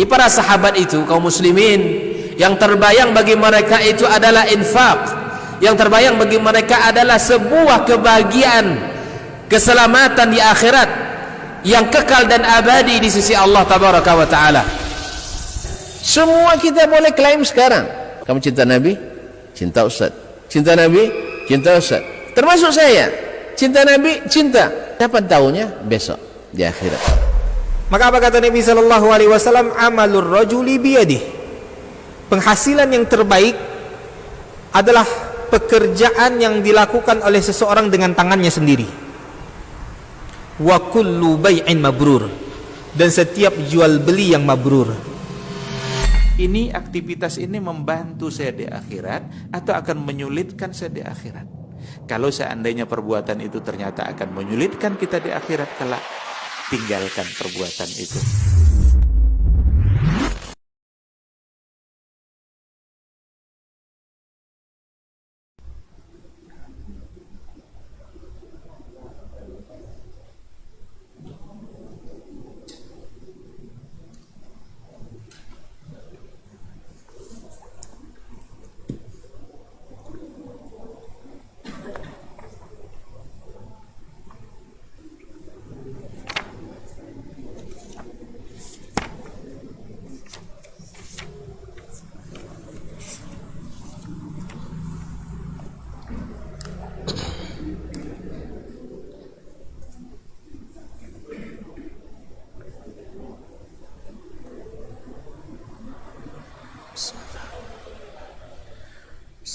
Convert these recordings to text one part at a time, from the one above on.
Jadi para sahabat itu, kaum muslimin, yang terbayang bagi mereka itu adalah infak, yang terbayang bagi mereka adalah sebuah kebahagiaan, keselamatan di akhirat yang kekal dan abadi di sisi Allah tabaraka wa taala. Semua kita boleh klaim sekarang. Kamu cinta Nabi? Cinta Ustaz. Cinta Nabi? Cinta Ustaz. Termasuk saya. Cinta Nabi? Cinta. Kapan tahunya? Besok di akhirat. Maka apa kata Nabi sallallahu alaihi wasallam? Amalur rajuli biyadihi. Penghasilan yang terbaik adalah pekerjaan yang dilakukan oleh seseorang dengan tangannya sendiri. Wa kullu bai'in mabrur. Dan setiap jual beli yang mabrur. Ini aktivitas ini membantu saya di akhirat atau akan menyulitkan saya di akhirat? Kalau seandainya perbuatan itu ternyata akan menyulitkan kita di akhirat kelak, tinggalkan perbuatan itu.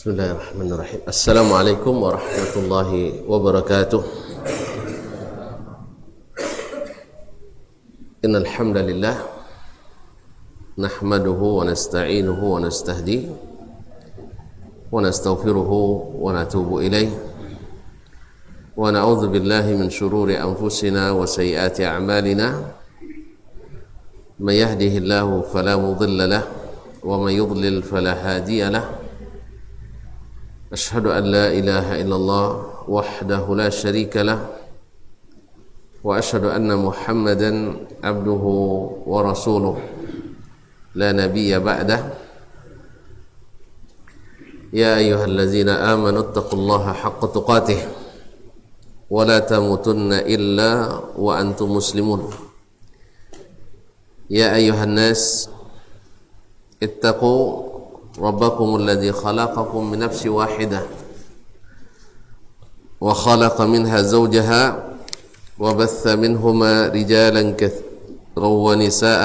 Bismillahirrahmanirrahim. Assalamualaikum warahmatullahi wabarakatuh. Innal hamdalillah nahmaduhu wa nasta'inuhu wa nastahdi wa nastaghfiruhu wa natubu ilayh wa na'udzu billahi min shururi anfusina wa sayyiati a'malina may yahdihillahu fala mudilla lahu wa may yudlil fala hadiya lahu. أشهد أن لا إله إلا الله وحده لا شريك له وأشهد أن محمدا عبده ورسوله لا نبي بعده يا أيها الذين آمنوا اتقوا الله حق تقاته ولا تموتن إلا وأنتم مسلمون يا أيها الناس اتقوا ربكم الذي خلقكم من نفس واحدة وخلق منها زوجها وبث منهما رجالا كثيرا ونساء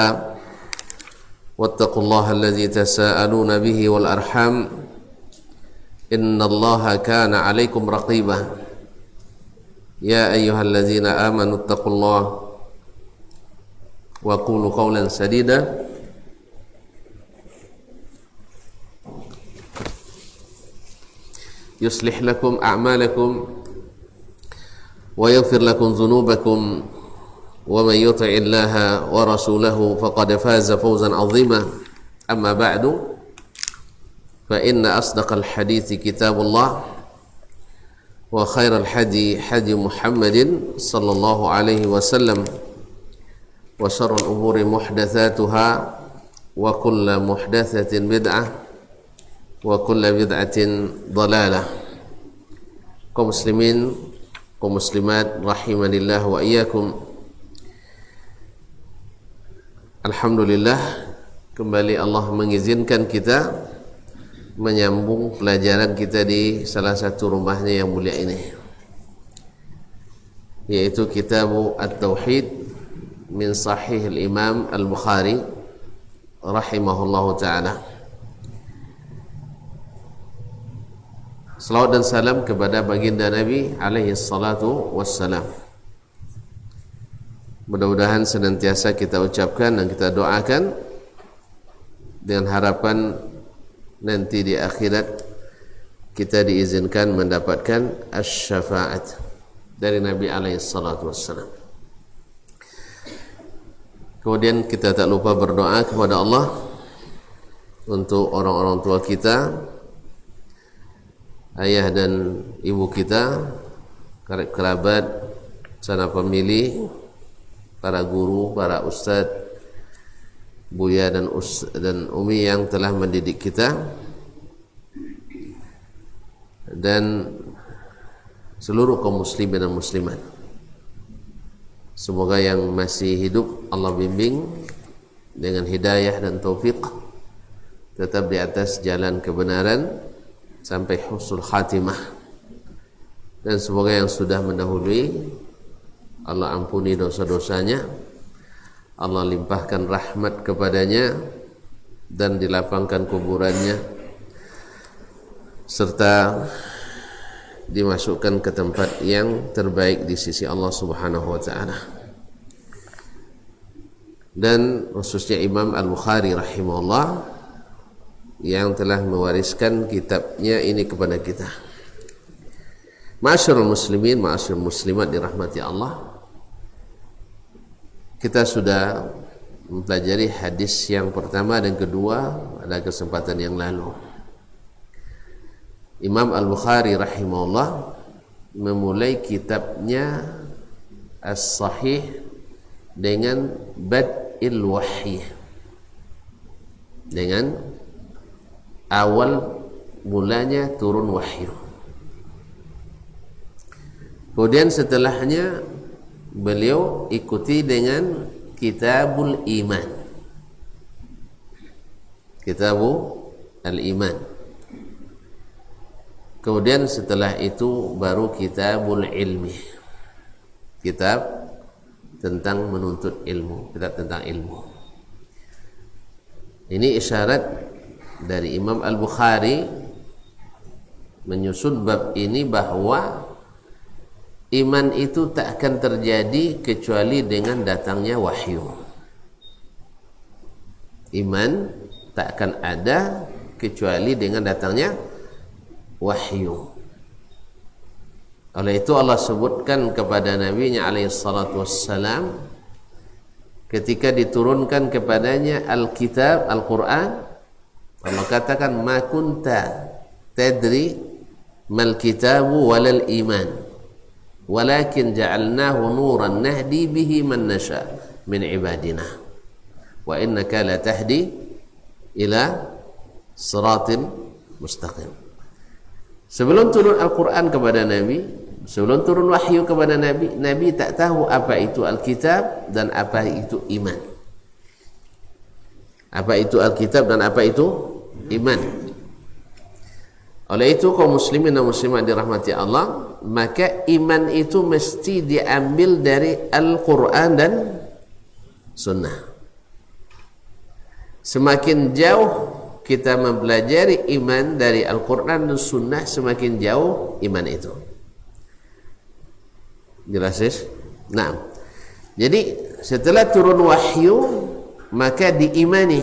واتقوا الله الذي تساءلون به والأرحام إن الله كان عليكم رقيبا يا أيها الذين آمنوا اتقوا الله وقولوا قولا سديدا يصلح لكم أعمالكم ويغفر لكم ذنوبكم ومن يطع الله ورسوله فقد فاز فوزا عظيما أما بعد فإن أصدق الحديث كتاب الله وخير الحدي حدي محمد صلى الله عليه وسلم وشر الأمور محدثاتها وكل محدثة بدعة wa kullu bid'atin dhalalah. Kaum muslimin, kaum muslimat rahimanillah wa iyyakum. Alhamdulillah, kembali Allah mengizinkan kita menyambung pelajaran kita di salah satu rumahnya yang mulia ini, yaitu kitab At-Tauhid min Sahih al-Imam Al-Bukhari rahimahullahu ta'ala. Salawat dan salam kepada baginda Nabi alaihi salatu wassalam. Mudah-mudahan senantiasa kita ucapkan dan kita doakan dengan harapan nanti di akhirat kita diizinkan mendapatkan asy-syafa'at dari Nabi alaihi salatu wassalam. Kemudian kita tak lupa berdoa kepada Allah untuk orang-orang tua kita, ayah dan ibu kita, kerabat, sanak famili, para guru, para ustadz, Buya dan Umi yang telah mendidik kita, dan seluruh kaum muslimin dan muslimat. Semoga yang masih hidup Allah bimbing dengan hidayah dan taufik tetap di atas jalan kebenaran sampai husnul khatimah, dan semoga yang sudah mendahului Allah ampuni dosa-dosanya, Allah limpahkan rahmat kepadanya dan dilapangkan kuburannya, serta dimasukkan ke tempat yang terbaik di sisi Allah Subhanahu wa taala. Dan khususnya Imam Al-Bukhari rahimahullah yang telah mewariskan kitabnya ini kepada kita. Ma'asyiral muslimin, ma'asyiral muslimat dirahmati Allah. Kita sudah mempelajari hadis yang pertama dan kedua pada kesempatan yang lalu. Imam Al-Bukhari rahimahullah memulai kitabnya As-Sahih dengan Bad'il Wahyi, dengan awal mulanya turun wahyu. Kemudian setelahnya beliau ikuti dengan Kitabul Iman, Kitabul Al-Iman. Kemudian setelah itu baru Kitabul Ilmi, kitab tentang menuntut ilmu, kitab tentang ilmu. Ini isyarat dari Imam Al-Bukhari menyusun bab ini bahwa iman itu tak akan terjadi kecuali dengan datangnya wahyu. Iman tak akan ada kecuali dengan datangnya wahyu. Oleh itu Allah sebutkan kepada Nabi-Nya alaihi salatu wassalam ketika diturunkan kepadanya Alkitab, Al-Quran, Allah katakan ma kunta tadri mal kitabu walal iman walakin ja'alnahu nuran nahdi bihi man nasha min ibadina wa innaka la tahdi ila siratin mustaqim. Sebelum turun Al-Quran kepada Nabi, sebelum turun wahyu kepada Nabi, Nabi tak tahu apa itu Alkitab dan apa itu iman. Apa itu Alkitab dan apa itu iman. Oleh itu kaum muslimin dan muslimat dirahmati Allah, maka iman itu mesti diambil dari Al-Quran dan Sunnah. Semakin jauh kita mempelajari iman dari Al-Quran dan Sunnah, semakin jauh iman itu. Jelas? Nah, jadi setelah turun wahyu maka diimani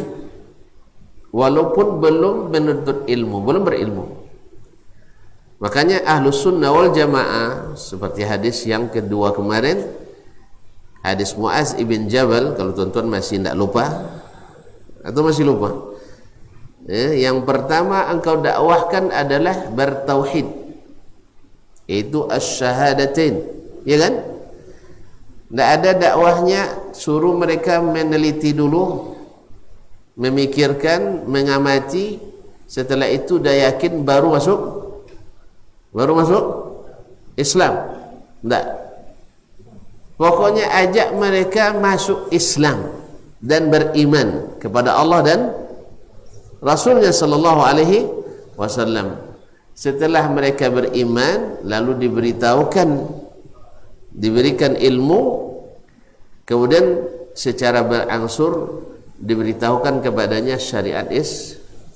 walaupun belum menuntut ilmu, belum berilmu. Makanya Ahlus Sunnah wal Jamaah seperti hadis yang kedua kemarin, hadis Muaz ibn Jabal, kalau tuan-tuan masih tidak lupa atau masih lupa, yang pertama engkau dakwahkan adalah bertauhid, itu asyhadatain, ya kan? Tidak ada dakwahnya suruh mereka meneliti dulu, memikirkan, mengamati, setelah itu dah yakin baru masuk Islam. Tidak. Pokoknya ajak mereka masuk Islam dan beriman kepada Allah dan Rasulnya sallallahu alaihi wasallam. Setelah mereka beriman, lalu diberikan ilmu, kemudian secara berangsur diberitahukan kepadanya syariat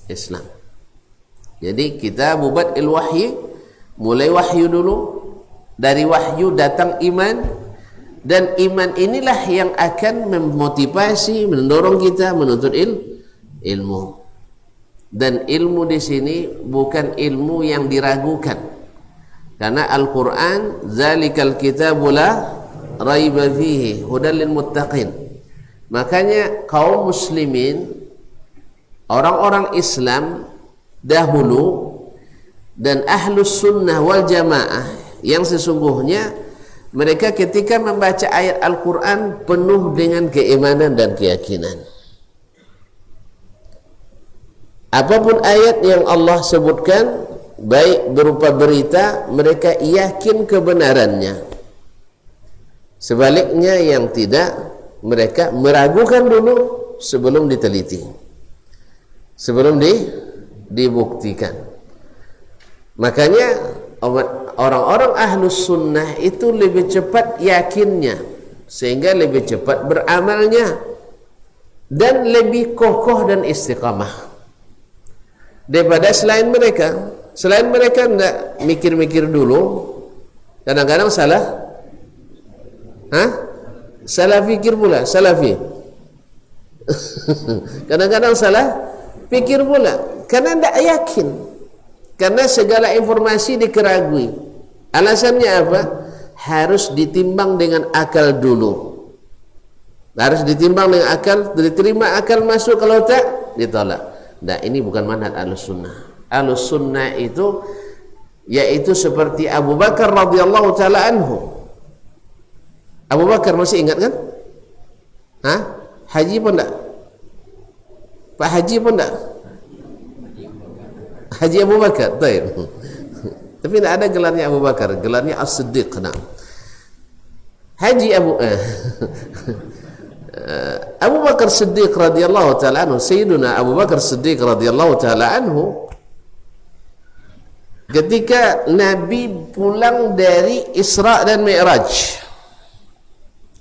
Islam. Jadi kita Bad'il Wahyi, mulai wahyu dulu, dari wahyu datang iman, dan iman inilah yang akan memotivasi, mendorong kita menuntut ilmu. Dan ilmu di sini bukan ilmu yang diragukan, karena Al-Quran zalikal kitabu la raiba fihi hudal lil muttaqin. Makanya kaum muslimin, orang-orang Islam dahulu dan Ahlus Sunnah wal Jamaah yang sesungguhnya, mereka ketika membaca ayat Al-Quran penuh dengan keimanan dan keyakinan. apapun ayat yang Allah sebutkan, baik berupa berita, mereka yakin kebenarannya. Sebaliknya yang tidak, mereka meragukan dulu sebelum diteliti, sebelum dibuktikan. Makanya orang-orang ahlus sunnah itu lebih cepat yakinnya, sehingga lebih cepat beramalnya, dan lebih kokoh dan istiqamah daripada selain mereka. Selain mereka tidak mikir-mikir dulu, kadang-kadang salah fikir pula, salafi. Kadang-kadang salah pikir pula karena tidak yakin, karena segala informasi dikeragui. Alasannya apa? Harus ditimbang dengan akal dulu, harus ditimbang dengan akal, diterima akal masuk, kalau tak ditolak. Nah, ini bukan manhaj Ahlus Sunnah. Ahlus Sunnah itu yaitu seperti Abu Bakar radhiyallahu taala anhu. Abu Bakar masih ingat kan? Haji pun tak? Pak Haji pun tak? Haji Abu Bakar, baik. Tapi tidak ada gelarnya Abu Bakar, gelarnya As-Siddiq. Haji Abu Bakar Siddiq radhiyallahu taala anhu, Sayyiduna Abu Bakar Siddiq radhiyallahu taala anhu, ketika Nabi pulang dari Isra dan Mi'raj.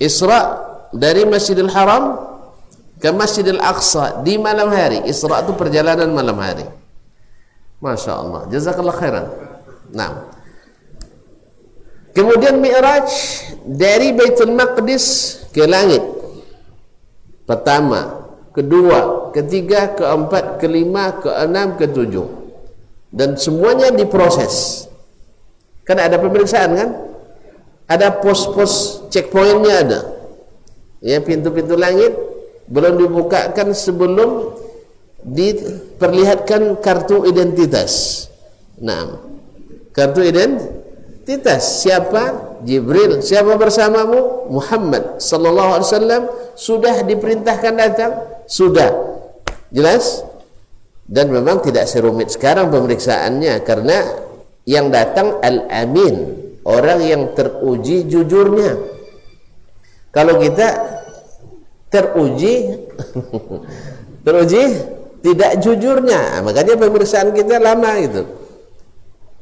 Isra dari Masjidil Haram ke Masjidil Aqsa di malam hari. Isra itu perjalanan malam hari. Masya Allah, jazakallah khairan. Nah, kemudian Mi'raj dari Baitul Maqdis ke langit pertama, kedua, ketiga, keempat, kelima, keenam, ketujuh, dan semuanya diproses. Kan ada pemeriksaan kan? Ada pos-pos checkpointnya ada. Ya, pintu-pintu langit belum dibukakan sebelum diperlihatkan kartu identitas. Nah, kartu identitas siapa? Jibril. Siapa bersamamu? Muhammad sallallahu alaihi wasallam. Sudah diperintahkan datang? Sudah. Jelas? Dan memang tidak serumit sekarang pemeriksaannya, karena yang datang Al-Amin, orang yang teruji jujurnya. Kalau kita teruji tidak jujurnya, makanya pemeriksaan kita lama gitu.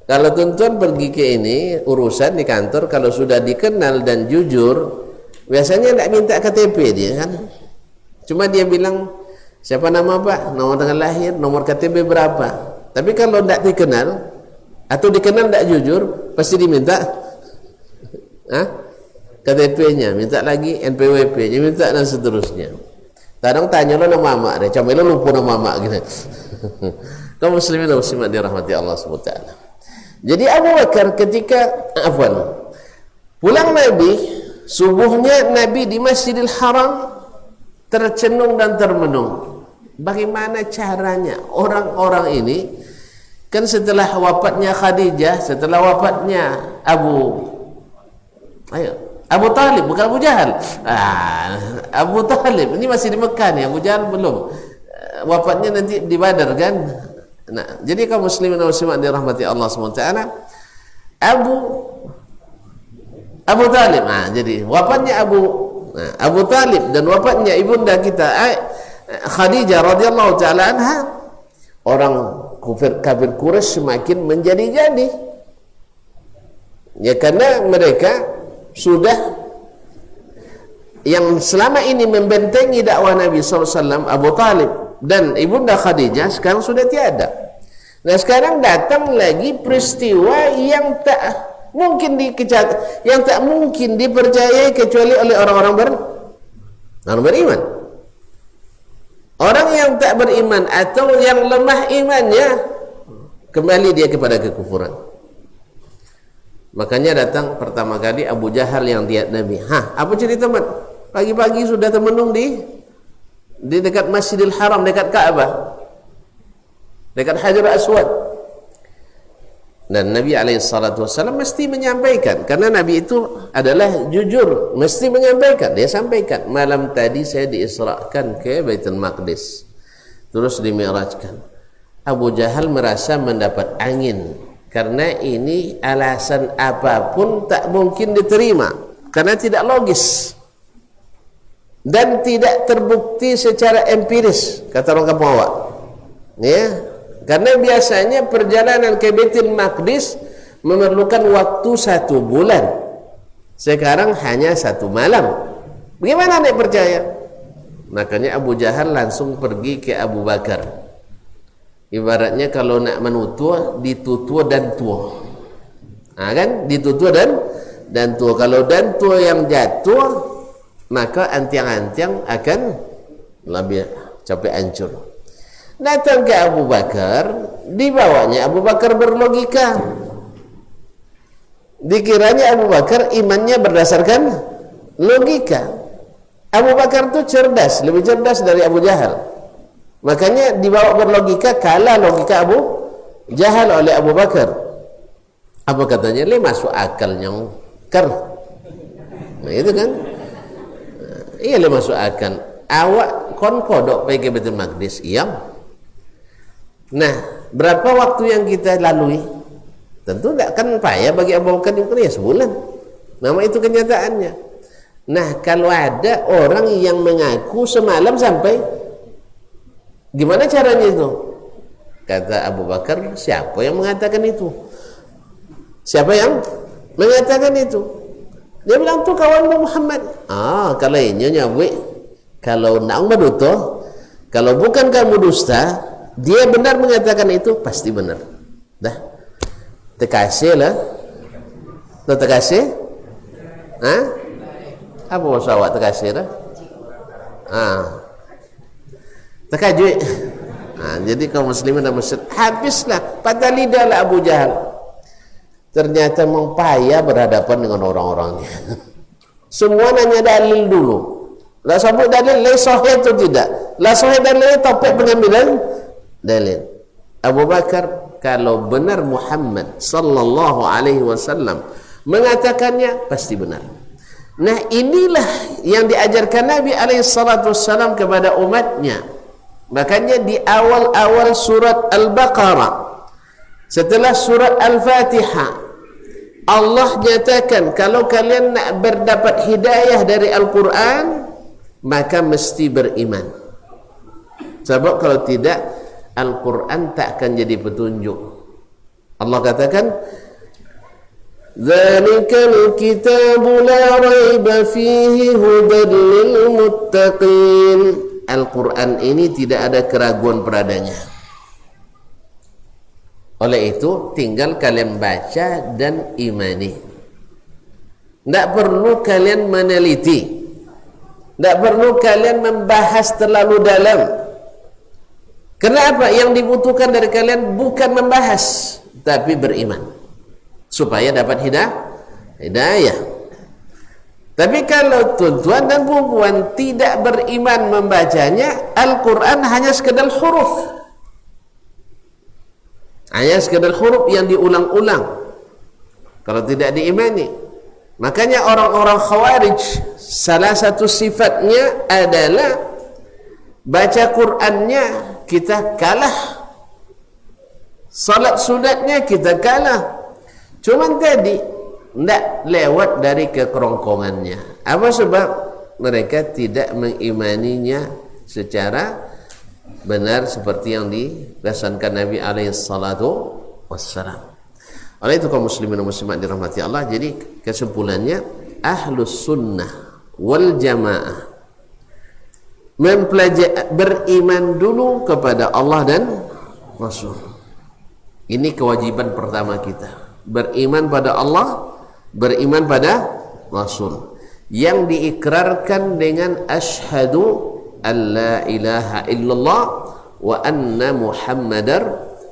Kalau tuan-tuan pergi ke ini urusan di kantor, kalau sudah dikenal dan jujur, biasanya tidak minta KTP dia kan. Cuma dia bilang siapa nama Pak, nomor tanggal lahir, nomor KTP berapa. Tapi kalau tidak dikenal atau dikenal tidak jujur, pasti diminta KTP-nya, minta lagi NPWP-nya, minta dan seterusnya. Kadang tanya lo nama mak deh, cuma lo lupa nama mak gitu. Kaum muslimin dan muslimat dirahmati Allah Subhanahu wa taala. Jadi Abu Bakar ketika pulang Nabi, subuhnya Nabi di Masjidil Haram tercenung dan termenung. Bagaimana caranya orang-orang ini, kan setelah wafatnya Khadijah, setelah wafatnya Abu Talib, bukan Abu Jahal. Abu Talib ini masih di Mekah nih, Abu Jahal belum. Wafatnya nanti di Badar kan. Nah, jadi kaum muslimin dan muslimat dirahmati Allah SWT, Abu Talib. Nah, jadi wafatnya Abu Talib dan wafatnya ibunda kita Khadijah radhiyallahu taala anha, orang kafir Quraisy semakin menjadi-jadi. Ya, karena mereka sudah yang selama ini membentengi dakwah Nabi SAW, Abu Talib dan ibunda Khadijah, sekarang sudah tiada. Nah, sekarang datang lagi peristiwa yang tak mungkin yang tak mungkin dipercayai kecuali oleh orang-orang beriman. Orang yang tak beriman atau yang lemah imannya, kembali dia kepada kekufuran. Makanya datang pertama kali Abu Jahal yang lihat Nabi. Apa cerita mat? Pagi-pagi sudah termenung di dekat Masjidil Haram, dekat Ka'bah, dekat Hajar Aswad. Dan Nabi SAW mesti menyampaikan, karena Nabi itu adalah jujur, mesti menyampaikan. Dia sampaikan, malam tadi saya diisrakan ke Baitul Maqdis, terus dimi'rajkan. Abu Jahal merasa mendapat angin, karena ini alasan apapun tak mungkin diterima, karena tidak logis dan tidak terbukti secara empiris, kata orang kampung awak, ya. Karena biasanya perjalanan ke Baitul Maqdis memerlukan waktu 1 bulan, sekarang hanya 1 malam. Bagaimana nek percaya? Makanya Abu Jahal langsung pergi ke Abu Bakar. Ibaratnya kalau nak menutua, ditutua dan tua. Nah, kan? Ditutua dan tua. Kalau dan tua yang jatuh, maka antiang-antiang akan lebih capek hancur. Datang ke Abu Bakar, dibawanya Abu Bakar berlogika. Dikiranya Abu Bakar imannya berdasarkan logika. Abu Bakar itu cerdas, lebih cerdas dari Abu Jahal. Makanya dibawa berlogika, kalah logika Abu Jahal oleh Abu Bakar. Apa katanya? Le masuk akal nyong ker. Nah itu kan, iya le masuk akal. Awak kon kodok pergi ke Baitul Maqdis, iya. Nah, berapa waktu yang kita lalui? Tentu tidak akan payah bagi Abu Bakar itu ya sebulan. Nama itu kenyataannya. Nah, kalau ada orang yang mengaku semalam sampai, gimana caranya itu? Kata Abu Bakar, siapa yang mengatakan itu? Siapa yang mengatakan itu? Dia bilang tuh kawan Muhammad. Ah, kalau ini nyawi, kalau nak berdusta, kalau bukan kamu dusta, dia benar mengatakan itu, pasti benar. Dah, terkasih lah. Tuh terkasih? Hah? Apa maksud awak terkasih dah? Ah, terkajui. Nah, jadi kaum muslimin dan muslim, habislah patah lidah lah Abu Jahal. Ternyata mempaya berhadapan dengan orang-orangnya. Semua nanya dalil dulu. Lah sebut dalil, le sahih atau tidak? Lah sahih dalil, topik pengambilan dalil. Abu Bakar, kalau benar Muhammad sallallahu alaihi wasallam mengatakannya, pasti benar. Nah, inilah yang diajarkan Nabi alaihi salatu wasallam kepada umatnya. Makanya di awal-awal surat Al-Baqarah, setelah surat Al-Fatihah, Allah nyatakan kalau kalian nak berdapat hidayah dari Al-Quran, maka mesti beriman. Sebab kalau tidak, Al-Quran tak akan jadi petunjuk. Allah katakan, "Dzalikal kitabu la raiba fihi hudan lil muttaqin." Al-Quran ini tidak ada keraguan padanya. Oleh itu, tinggal kalian baca dan imani. Tidak perlu kalian meneliti, tidak perlu kalian membahas terlalu dalam. Kenapa? Yang dibutuhkan dari kalian bukan membahas, tapi beriman, supaya dapat hidayah. Tapi kalau tuan-tuan dan puan tidak beriman membacanya, Al-Quran hanya sekedar huruf, hanya sekedar huruf yang diulang-ulang. Kalau tidak diimani, makanya orang-orang Khawarij, salah satu sifatnya adalah baca Qurannya kita kalah, salat sunatnya kita kalah. Cuman tadi tidak lewat dari kekerongkongannya. Apa sebab? Mereka tidak mengimaninya secara benar seperti yang dirasakan Nabi alaihi salatu wassalam. Oleh itu kaum muslimin dan muslimat dirahmati Allah, jadi kesimpulannya, ahlus sunnah wal jamaah beriman dulu kepada Allah dan Rasul. Ini kewajiban pertama kita, beriman pada Allah, beriman pada Rasul, yang diikrarkan dengan asyhadu alla ilaha illallah wa anna muhammadar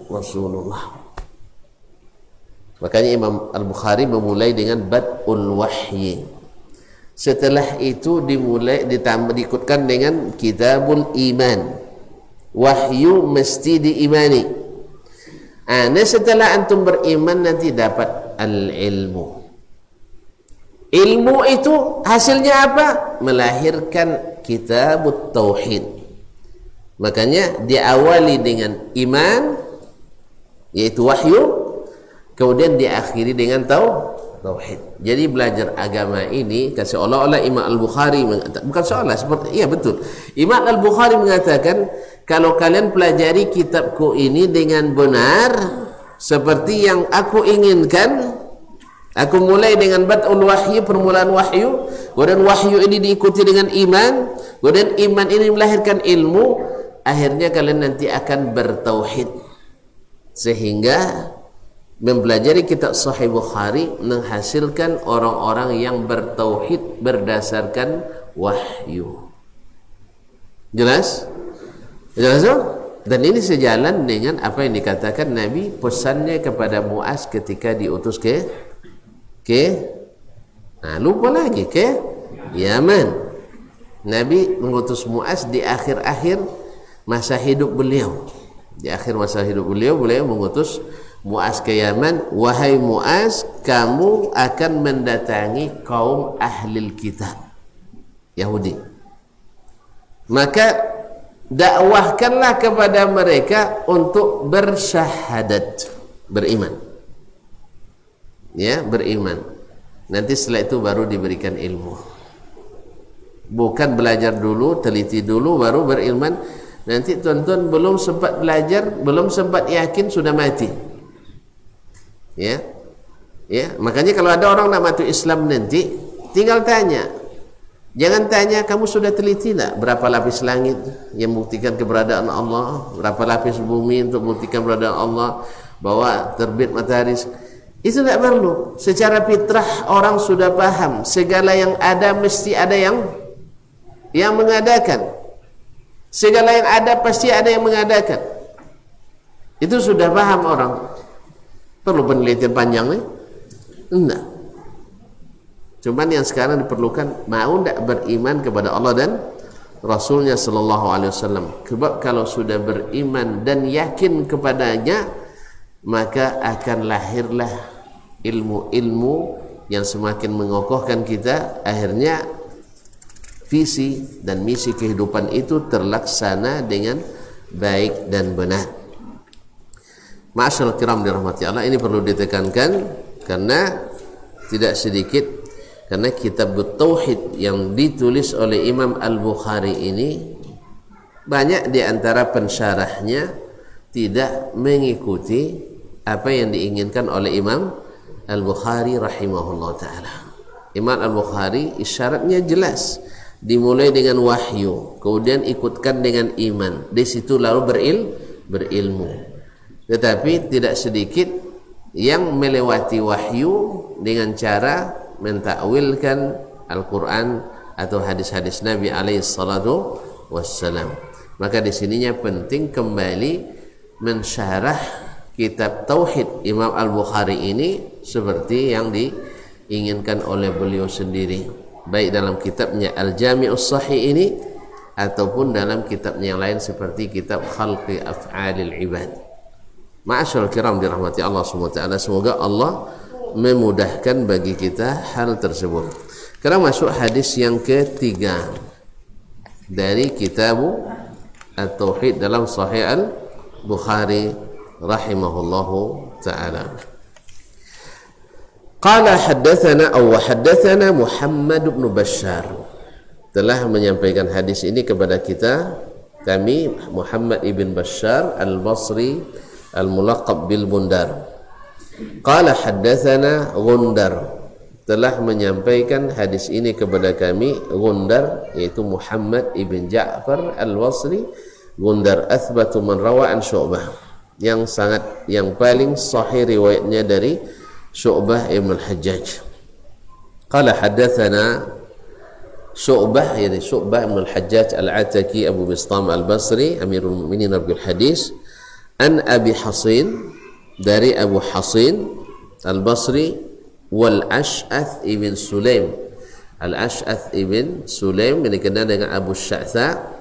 rasulullah. Makanya Imam Al-Bukhari memulai dengan bad'ul wahyi. Setelah itu diikutkan dengan kitabul iman. Wahyu mesti diimani. Nah, setelah antum beriman nanti dapat al-ilmu. Ilmu itu hasilnya apa? Melahirkan kitabut tauhid. Makanya diawali dengan iman, yaitu wahyu, kemudian diakhiri dengan tauhid. Jadi belajar agama ini, seolah-olah Imam Al-Bukhari bukan seolah, seperti iya betul. Imam Al-Bukhari mengatakan, kalau kalian pelajari kitabku ini dengan benar seperti yang aku inginkan, aku mulai dengan bad'ul wahyu, permulaan wahyu, kemudian wahyu ini diikuti dengan iman, kemudian iman ini melahirkan ilmu, akhirnya kalian nanti akan bertauhid. Sehingga mempelajari kitab Sahih Bukhari menghasilkan orang-orang yang bertauhid berdasarkan wahyu. Jelas? Jelas tak? Dan ini sejalan dengan apa yang dikatakan Nabi, pesannya kepada Muaz ketika diutus ke lupa lagi ke Yaman. Nabi mengutus Muaz di akhir-akhir masa hidup beliau. Di akhir masa hidup beliau mengutus Muaz ke Yaman. Wahai Muaz, kamu akan mendatangi kaum ahlil kitab Yahudi, maka dakwahkanlah kepada mereka untuk bersyahadat, beriman. Ya, beriman. Nanti setelah itu baru diberikan ilmu. Bukan belajar dulu, teliti dulu baru beriman. Nanti tuan-tuan belum sempat belajar, belum sempat yakin sudah mati. Ya. Ya, makanya kalau ada orang nak masuk Islam nanti, tinggal tanya. Jangan tanya kamu sudah teliti tak berapa lapis langit yang membuktikan keberadaan Allah, berapa lapis bumi untuk membuktikan keberadaan Allah, bahwa terbit matahari. Itu tak perlu. Secara fitrah orang sudah paham segala yang ada mesti ada yang mengadakan. Segala yang ada pasti ada yang mengadakan. Itu sudah paham orang. Perlu penelitian panjang nih? Enggak. Cuman yang sekarang diperlukan, mau tidak beriman kepada Allah dan Rasulnya sallallahu alaihi wasallam. Sebab kalau sudah beriman dan yakin kepadanya, maka akan lahirlah ilmu-ilmu yang semakin mengokohkan kita. Akhirnya visi dan misi kehidupan itu terlaksana dengan baik dan benar. Ma'asyiral kiram dirahmati Allah, ini perlu ditekankan karena tidak sedikit, karena kitab Tauhid yang ditulis oleh Imam Al-Bukhari ini banyak di antara pensyarahnya tidak mengikuti apa yang diinginkan oleh Imam Al-Bukhari rahimahullah ta'ala. Imam Al-Bukhari isyaratnya jelas, dimulai dengan wahyu, kemudian ikutkan dengan iman, di situ lalu berilmu. Tetapi tidak sedikit yang melewati wahyu dengan cara mentakwilkan Al-Quran atau hadis-hadis Nabi alaihi salatu wassalam. Maka di sininya penting kembali mensyarah kitab Tauhid Imam Al-Bukhari ini seperti yang diinginkan oleh beliau sendiri, baik dalam kitabnya Al-Jami'us Sahih ini ataupun dalam kitabnya yang lain seperti kitab Khalqi Af'alil Ibad. Ma'asyiral kiram dirahmati Allah SWT, semoga Allah memudahkan bagi kita hal tersebut. Sekarang masuk hadis yang ketiga dari kitab At-Tauhid dalam Sahih Al-Bukhari rahimahullahu ta'ala. Qala haddathana Muhammad bin Bashar, telah menyampaikan hadis ini kepada kita kami Muhammad ibn Bashar Al-Basri Al-Mulaqab bil Bundar. Qala haddathana Gundar, telah menyampaikan hadis ini kepada kami Gundar, yaitu Muhammad ibn Ja'far Al-Basri. Gundar athbatu man rawa an Syu'bah, yang paling sahih riwayatnya dari Syu'bah ibn al-Hajjaj. Qala haddathana Syu'bah, yani Syu'bah ibn al-Hajjaj Al-Ataki Abu Bistam Al-Basri Amirul Mu'minin Rabbul Hadis, an Abi Hasin, dari Abu Hasin Al-Basri, wal Ash'ath ibn Sulaim. Al-Ash'ath ibn Sulaim yang dikenal dengan Abu Sya'tha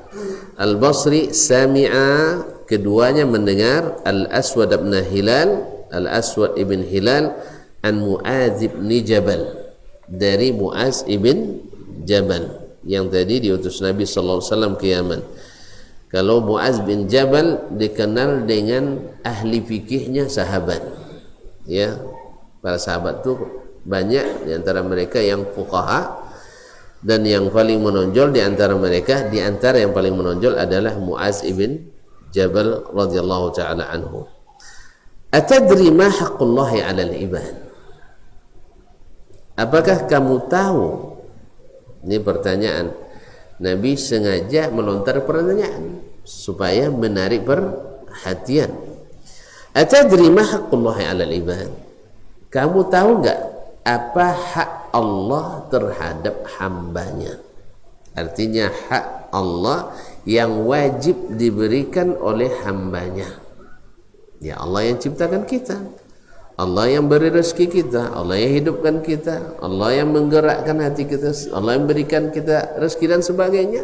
Al-Basri, sami'a, keduanya mendengar Al-Aswad ibn Hilal, Al-Aswad ibn Hilal, an Mu'adz ibn Jabal, dari Mu'adz ibn Jabal yang tadi diutus Nabi sallallahu alaihi wasallam ke Yaman. Kalau Muaz bin Jabal dikenal dengan ahli fikihnya sahabat. Ya, para sahabat itu banyak, di antara mereka yang fuqaha, dan yang paling menonjol di antara mereka, di antara yang paling menonjol adalah Muaz bin Jabal radhiyallahu taala anhu. Atadri ma haqqullahi 'alal ibad? Apakah kamu tahu? Ini pertanyaan. Nabi sengaja melontar pertanyaan supaya menarik perhatian. Atadri ma haqqullahi 'alal ibad? Kamu tahu enggak apa hak Allah terhadap hambanya? Artinya hak Allah yang wajib diberikan oleh hambanya. Ya, Allah yang ciptakan kita, Allah yang beri rezeki kita, Allah yang hidupkan kita, Allah yang menggerakkan hati kita, Allah yang berikan kita rezeki dan sebagainya.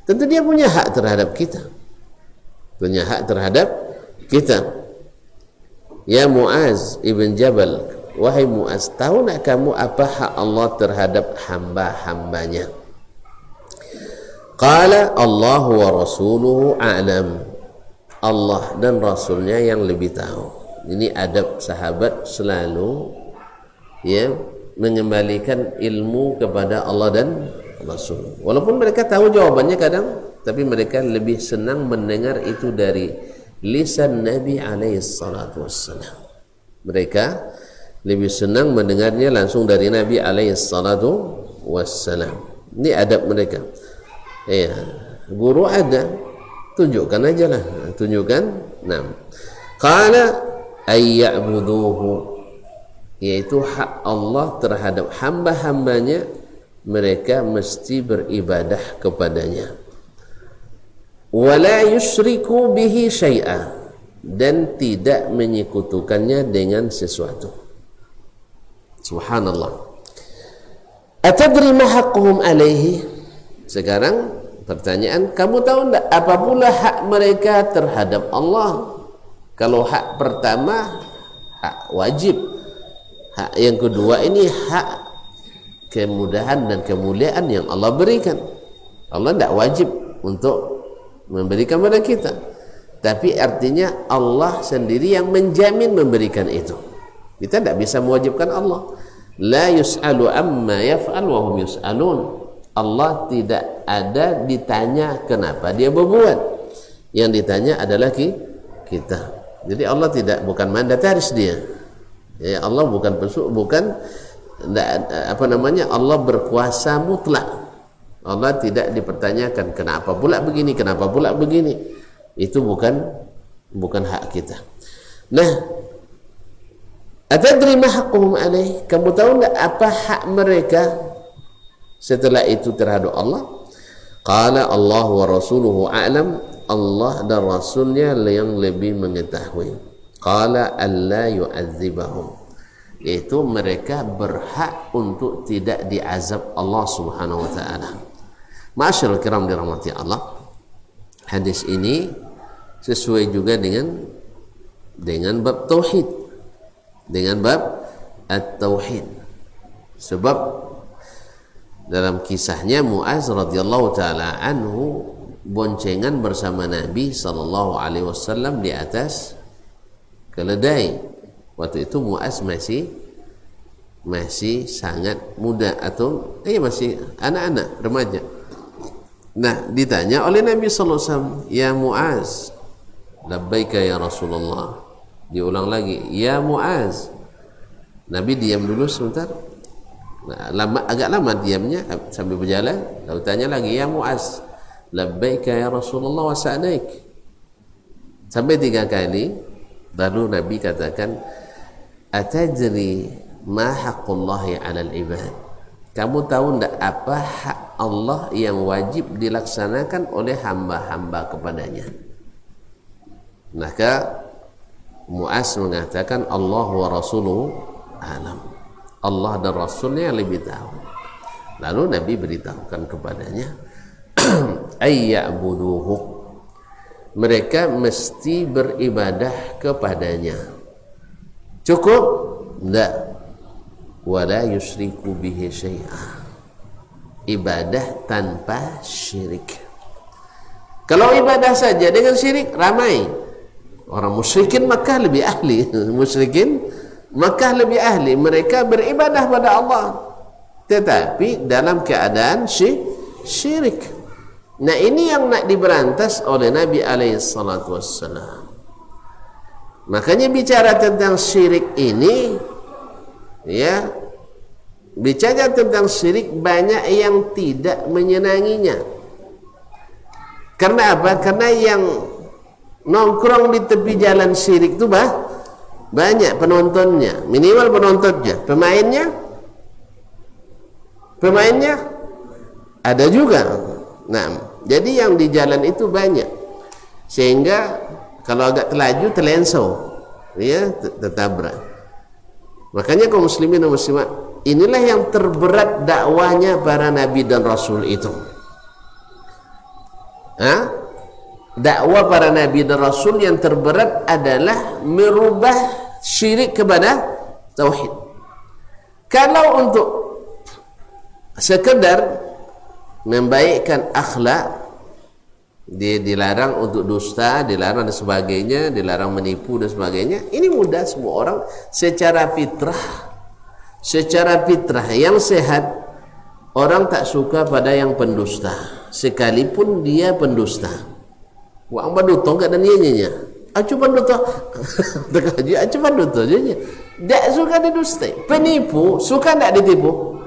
Tentu dia punya hak terhadap kita, punya hak terhadap kita. Ya Muaz ibn Jabal, wahai Muaz, tahu nak kamu apa hak Allah terhadap hamba-hambanya? Qala Allah wa rasuluhu a'lam. Allah dan Rasulnya yang lebih tahu. Ini adab sahabat, selalu ya mengembalikan ilmu kepada Allah dan Rasul. Walaupun mereka tahu jawabannya kadang, tapi mereka lebih senang mendengar itu dari lisan Nabi alaihi salatu wassalam. Mereka lebih senang mendengarnya langsung dari Nabi alaihi salatu wassalam. Ini adab mereka. Ya, guru ada, tunjukkan aja lah, tunjukkan. Nah, qala ayya'buduhu, yaitu hak Allah terhadap hamba-hambanya, mereka mesti beribadah kepadanya. Wala yusyriku bihi syai'a, dan tidak menyekutukannya dengan sesuatu. Subhanallah. Atadri ma haqquhum alaihi? Sekarang pertanyaan, kamu tahu enggak apa pula hak mereka terhadap Allah? Kalau hak pertama hak wajib, hak yang kedua ini hak kemudahan dan kemuliaan yang Allah berikan. Allah tidak wajib untuk memberikan kepada kita, tapi artinya Allah sendiri yang menjamin memberikan itu. Kita tidak bisa mewajibkan Allah. La yus'alu amma yaf'al wa hum yus'alun. Allah tidak ada ditanya kenapa dia berbuat, yang ditanya adalah kita. Jadi Allah bukan mandataris dia. Ya, Allah bukan Allah berkuasa mutlak. Allah tidak dipertanyakan kenapa pula begini, kenapa pula begini. Itu bukan hak kita. Nah, atadri ma haqquhum alaih? Kamu tahu enggak apa hak mereka setelah itu terhadap Allah? Qala Allah wa rasuluhu a'lam. Allah dan Rasulnya yang lebih mengetahui. Qala alla yu'adzibahum, yaitu mereka berhak untuk tidak diazab Allah subhanahu wa ta'ala. Ma'asyiral kiram dirahmati Allah, hadis ini sesuai juga dengan bab tauhid, dengan bab at-tauhid. Sebab dalam kisahnya Muaz radhiyallahu taala anhu boncengan bersama Nabi sallallahu alaihi wasallam di atas keledai. Waktu itu Muaz masih sangat muda atau masih anak-anak remaja. Nah, ditanya oleh Nabi sallallahu alaihi wasallam, "Ya Muaz." "Labbaika ya Rasulullah." Diulang lagi, "Ya Muaz." Nabi diam dulu sebentar. Nah, agak lama diamnya sambil berjalan, lalu tanya lagi, "Ya Muaz." "Labbaika ya Rasulullah wa sa'daik." Sampai 3 kali, baru Nabi katakan, "Atadri ma haqqullahi 'alal ibad?" Kamu tahu enggak apa hak Allah yang wajib dilaksanakan oleh hamba-hamba kepadanya? Maka Muaz mengatakan, Allah wa rasuluhu alam. Allah dan Rasulnya lebih tahu. Lalu Nabi beritahukan kepadanya, ayya'buduhu, mereka mesti beribadah kepadanya. Cukup? Tidak. Wala yusyriku bihi syai'a, ibadah tanpa syirik. Kalau ibadah saja dengan syirik ramai. Orang musyrikin Makkah lebih ahli. Musyrikin Makkah lebih ahli. Mereka beribadah pada Allah, tetapi dalam keadaan syirik. Nah, ini yang nak diberantas oleh Nabi SAW. Makanya bicara tentang syirik ini, ya, bicara tentang syirik banyak yang tidak menyenanginya. Karena apa? Karena yang nongkrong di tepi jalan syirik itu banyak penontonnya, minimal penontonnya, pemainnya ada juga. Nah, jadi yang di jalan itu banyak, sehingga kalau agak telaju terlensau, ya, tertabrak. Makanya kaum muslimin dan muslimat, inilah yang terberat dakwanya para nabi dan rasul itu. Dakwah para nabi dan rasul yang terberat adalah merubah syirik kepada tauhid. Kalau untuk sekedar membaikkan akhlak, dia dilarang untuk dusta, dilarang dan sebagainya, dilarang menipu dan sebagainya. Ini mudah, semua orang secara fitrah yang sehat, orang tak suka pada yang pendusta, sekalipun dia pendusta. Wa ambaduto enggak dan nyanyinya. Acu pendusta. Tekaji acu pendusta je. Tak suka didustai. Penipu suka tak ditipu?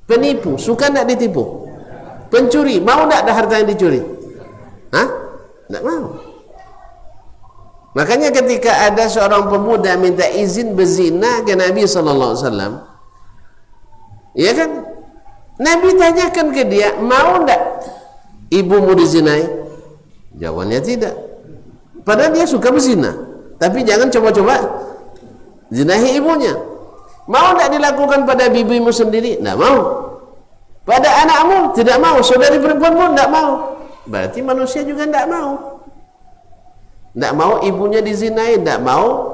Penipu suka tak ditipu? Pencuri mau tak ada harta yang dicuri? Tak mau. Makanya ketika ada seorang pemuda minta izin berzina ke Nabi SAW, ya kan, Nabi tanyakan ke dia, mau tak ibumu dizinai? Jawabannya tidak. Padahal dia suka berzina, tapi jangan coba-coba zinahi ibunya. Mau tak dilakukan pada bibimu sendiri? Tak mau. Pada anakmu? Tidak mau. Saudari perempuan pun tak mau. Berarti manusia juga tak mau. Tak mau ibunya dizinai, tak mau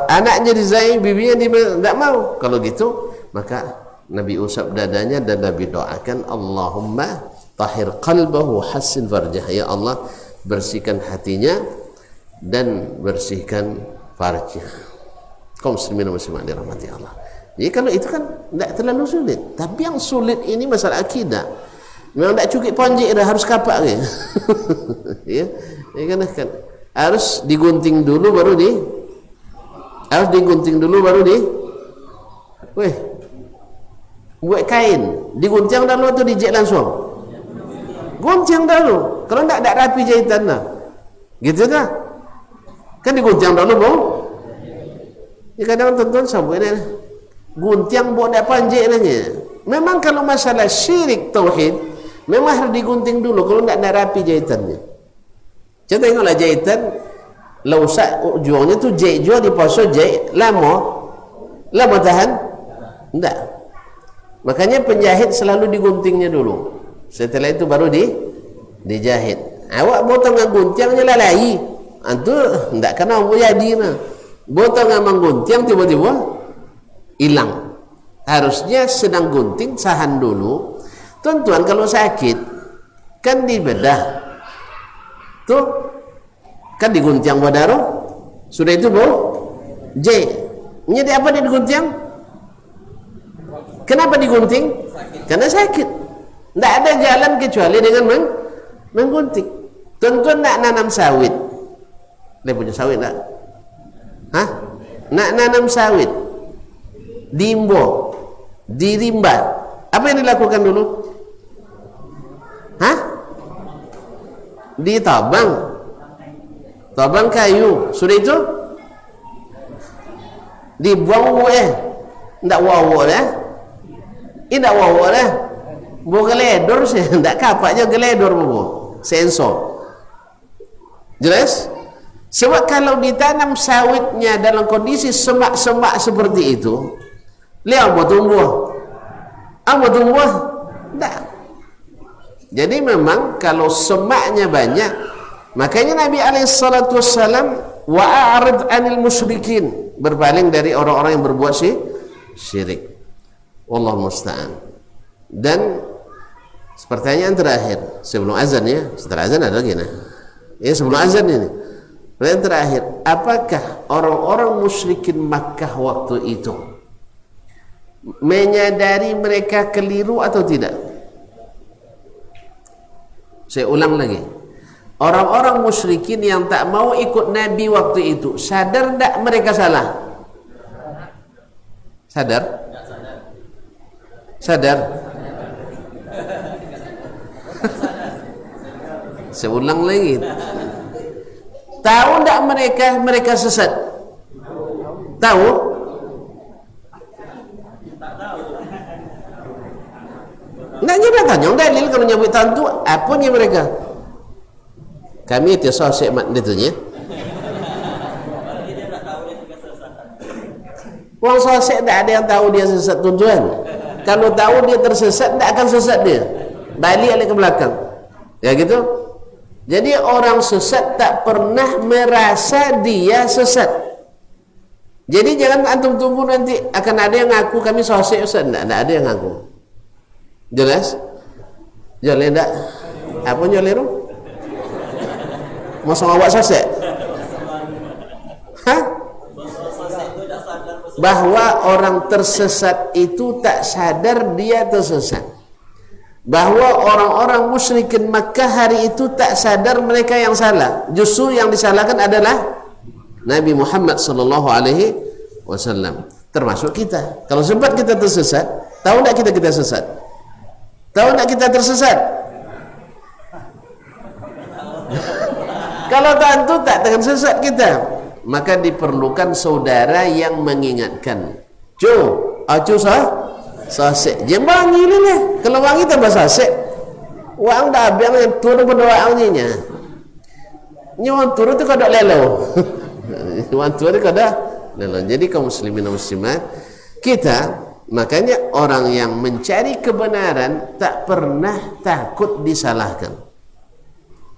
anaknya dizinai, bibinya tak mau. Kalau gitu, maka Nabi usap dadanya dan Nabi doakan, Allahumma tahir qalbahu hassin farjah. Ya Allah, bersihkan hatinya dan bersihkan farjnya. Kaum muslimin dan muslimat dirahmati Allah. Jadi kalau itu kan tidak terlalu sulit. Tapi yang sulit ini masalah akidah. Memang tak cukup ponjik dah, harus kapak ke. Ya, kan harus digunting dulu baru buat kain, digunting dulu atau dijahit langsung? Guncang dulu. Kalau tak rapi jahitan dah. Gitu dah. Kan diguncang dulu, bang. Ya, kadang tuan-tuan sabuk ini gunting buat tak panjang nanya. Memang kalau masalah syirik tauhid memang harus digunting dulu, kalau tak ada rapi jahitannya. Kita tengoklah jahitan lausak ujungnya tu jahit jual di pasal jahit lama tahan? Tak. Makanya penjahit selalu diguntingnya dulu, setelah itu baru dijahit. Awak potong dengan guntingnya lalai, antu tak kena mau jadi nah. Potong dengan gunting tiba-tiba hilang. Harusnya sedang gunting sahan dulu. Tuan-tuan kalau sakit kan dibedah tuh, kan digunting wadaro, sudah itu bu jadi apa dia digunting? Kenapa digunting? Karena sakit. Tidak ada jalan kecuali dengan menggunting. Tuan-tuan nak nanam sawit, dia punya sawit tak? Nak nanam sawit, diimbo, dirimbat, apa yang dilakukan dulu? Tabang kayu, sudah itu dibuang ndak wawo dah, tidak wawo dah, bawa geledor sih, ndak kapaknya geledor bawa sensor, jelas. Sebab kalau ditanam sawitnya dalam kondisi semak-semak seperti itu, lihat apa tumbuh? Tak. Jadi memang kalau semaknya banyak, makanya Nabi SAW wa'arid anil musyrikin, berpaling dari orang-orang yang berbuat syirik. Wallahu musta'an. Dan Pertanyaan terakhir sebelum azan ya, setelah azan ada lagi nah. Ya sebelum azan ini. Pertanyaan terakhir, apakah orang-orang musyrikin Makkah waktu itu menyadari mereka keliru atau tidak? Saya ulang lagi. Orang-orang musyrikin yang tak mau ikut Nabi waktu itu, sadar tak mereka salah? Sadar? Sadar? Saya ulang lagi. Tahu tak mereka sesat? Tahu? Nak nyebut tanya dalil kalau nyebut tentu apanya mereka? Kami itu sosok mak ditunya. Wong sosok tak ada yang tahu dia sesat tujuan. Kalau tahu dia tersesat, tak akan sesat dia. Balik ke belakang. Ya gitu. Jadi orang sesat tak pernah merasa dia sesat. Jadi jangan antum tunggu nanti akan ada yang ngaku kami sosok Ustaz. Tak ada yang ngaku. Jelas? Jelas tak? Apa nyoliru? Masa awak sosok? Hah? Bahwa orang tersesat itu tak sadar dia tersesat. Bahwa orang-orang musyrikin Makkah hari itu tak sadar mereka yang salah. Justru yang disalahkan adalah Nabi Muhammad sallallahu alaihi wasallam, termasuk kita. Kalau sempat kita tersesat, tahu tak kita sesat? Tahu tak kita tersesat? Kalau tentu tak dengan sesat kita, maka diperlukan saudara yang mengingatkan. Acu sasek. Dia wangi ni lah. Kalau wangi tambah sasek. Wang dah habis yang turun berdoa wanginya. Nyawa turun tu kada lelo. Wang turun tu kada lelo. Jadi kaum muslimin dan muslimat, kita makanya orang yang mencari kebenaran tak pernah takut disalahkan.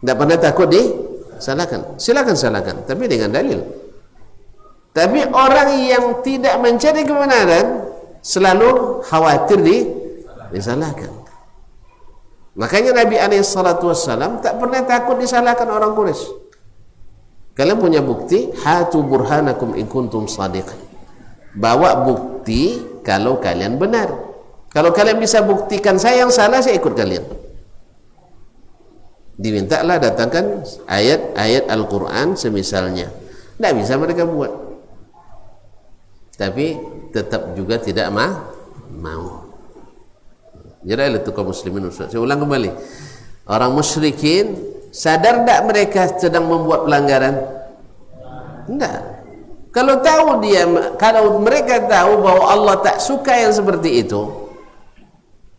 Tak pernah takut disalahkan. Silakan salahkan, tapi dengan dalil. Tapi orang yang tidak mencari kebenaran selalu khawatir disalahkan. Makanya Nabi SAW tak pernah takut disalahkan orang Quraisy. Kalian punya bukti, hatu burhanakum in kuntum shadiqin. Bawa bukti kalau kalian benar. Kalau kalian bisa buktikan saya yang salah, saya ikut kalian. Dimintalah datangkan ayat-ayat Al-Quran semisalnya. Tidak bisa mereka buat. Tapi tetap juga tidak mau. Jadi itu kaum muslimin. Saya ulang kembali. Orang musyrikin sadar tak mereka sedang membuat pelanggaran? Tidak. Kalau mereka tahu bahwa Allah tak suka yang seperti itu,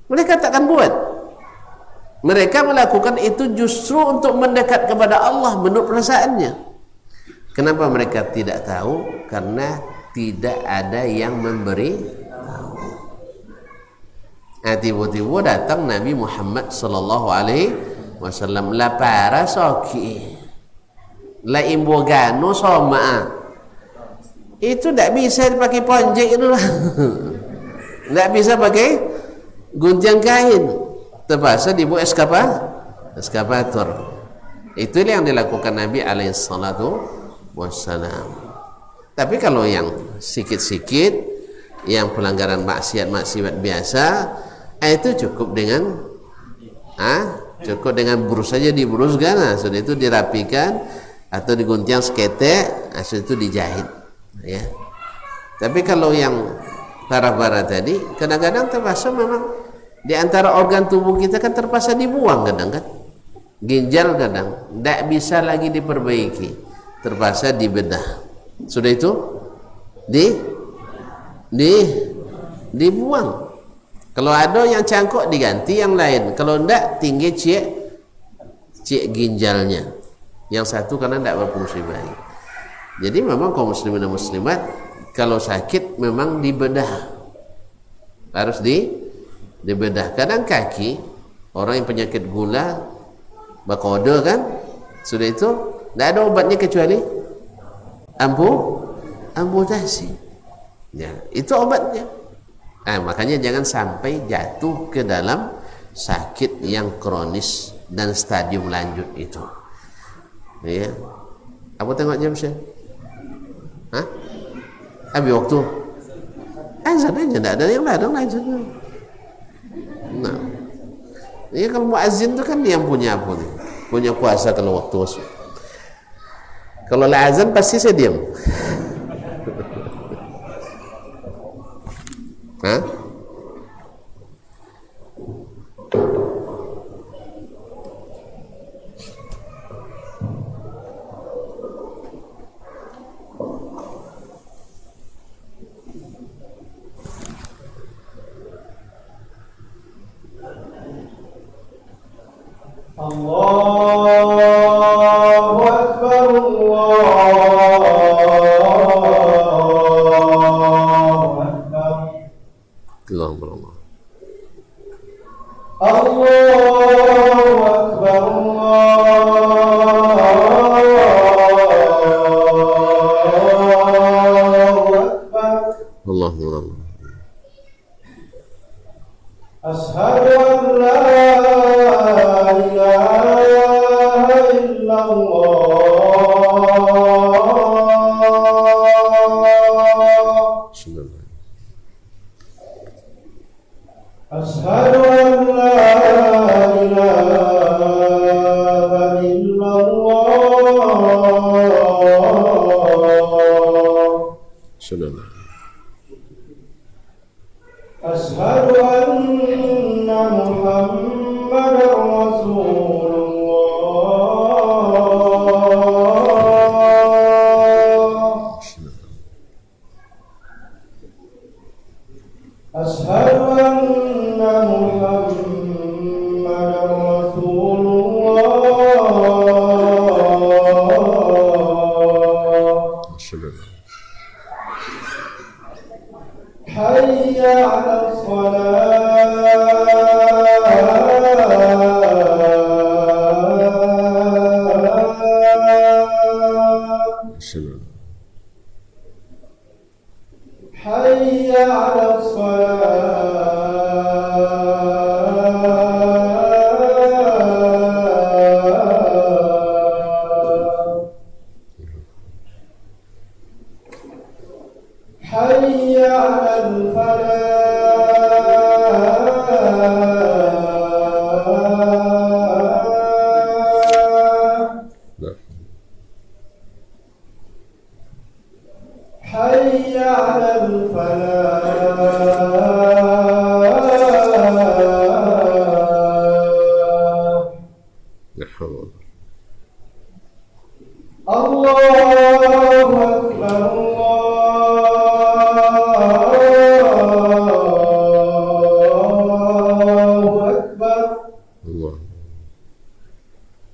mereka takkan buat. Mereka melakukan itu justru untuk mendekat kepada Allah menurut perasaannya. Kenapa mereka tidak tahu? Karena tidak ada yang memberi tahu. Tiba-tiba datang Nabi Muhammad sallallahu alaihi wasallam la para soki la imbogano soma. Itu tidak bisa dipakai ponjek itu lah. Tidak bisa pakai gunting kain. Terpaksa dibuat eskapator. Itu yang dilakukan Nabi alaihi salatu wassalam. Tapi kalau yang sikit-sikit, yang pelanggaran maksiat biasa, itu cukup dengan burus saja, diburuskan, sudah itu dirapikan atau digunting seketek, sudah itu dijahit. Ya. Tapi kalau yang parah-parah tadi, kadang-kadang terpaksa memang di antara organ tubuh kita kan terpaksa dibuang kadang kan. Ginjal kadang tidak bisa lagi diperbaiki, terpaksa dibedah. Sudah itu dibuang. Kalau ada yang cangkok diganti yang lain. Kalau tidak tinggi cek ginjalnya. Yang satu karena tidak berfungsi baik. Jadi memang kaum muslimin dan muslimat kalau sakit memang dibedah. Harus dibedah. Kadang kaki orang yang penyakit gula berkoda kan, sudah itu tidak ada obatnya kecuali amputasi. Ya, itu obatnya. Makanya jangan sampai jatuh ke dalam sakit yang kronis dan stadium lanjut itu. Ya. Apa tengok jam saya? Hah? Habis waktu azan aja, tidak ada yang lain azan. Nah, ini kalau muazzin itu kan dia yang punya apa nih? Punya kuasa kalau waktu masuk. Kalau la azan pasti saya diam. Hah? Allahu Akbar, Allahu Akbar. Allahu Akbar, Allahu Akbar. Allah. Asyhadu an la ilaha illallah. Asyhadu an la ilaha illallah. Sunnah. Asyhadu anna Muhammadar Rasulullah. Asyhadu anna Muhammadar Rasulullah. Hayya 'alas salat. Hayya 'alas salat. Hayya 'alal falah. Hayya 'alal falah. Allahu Akbar, Allahu Akbar. Allah.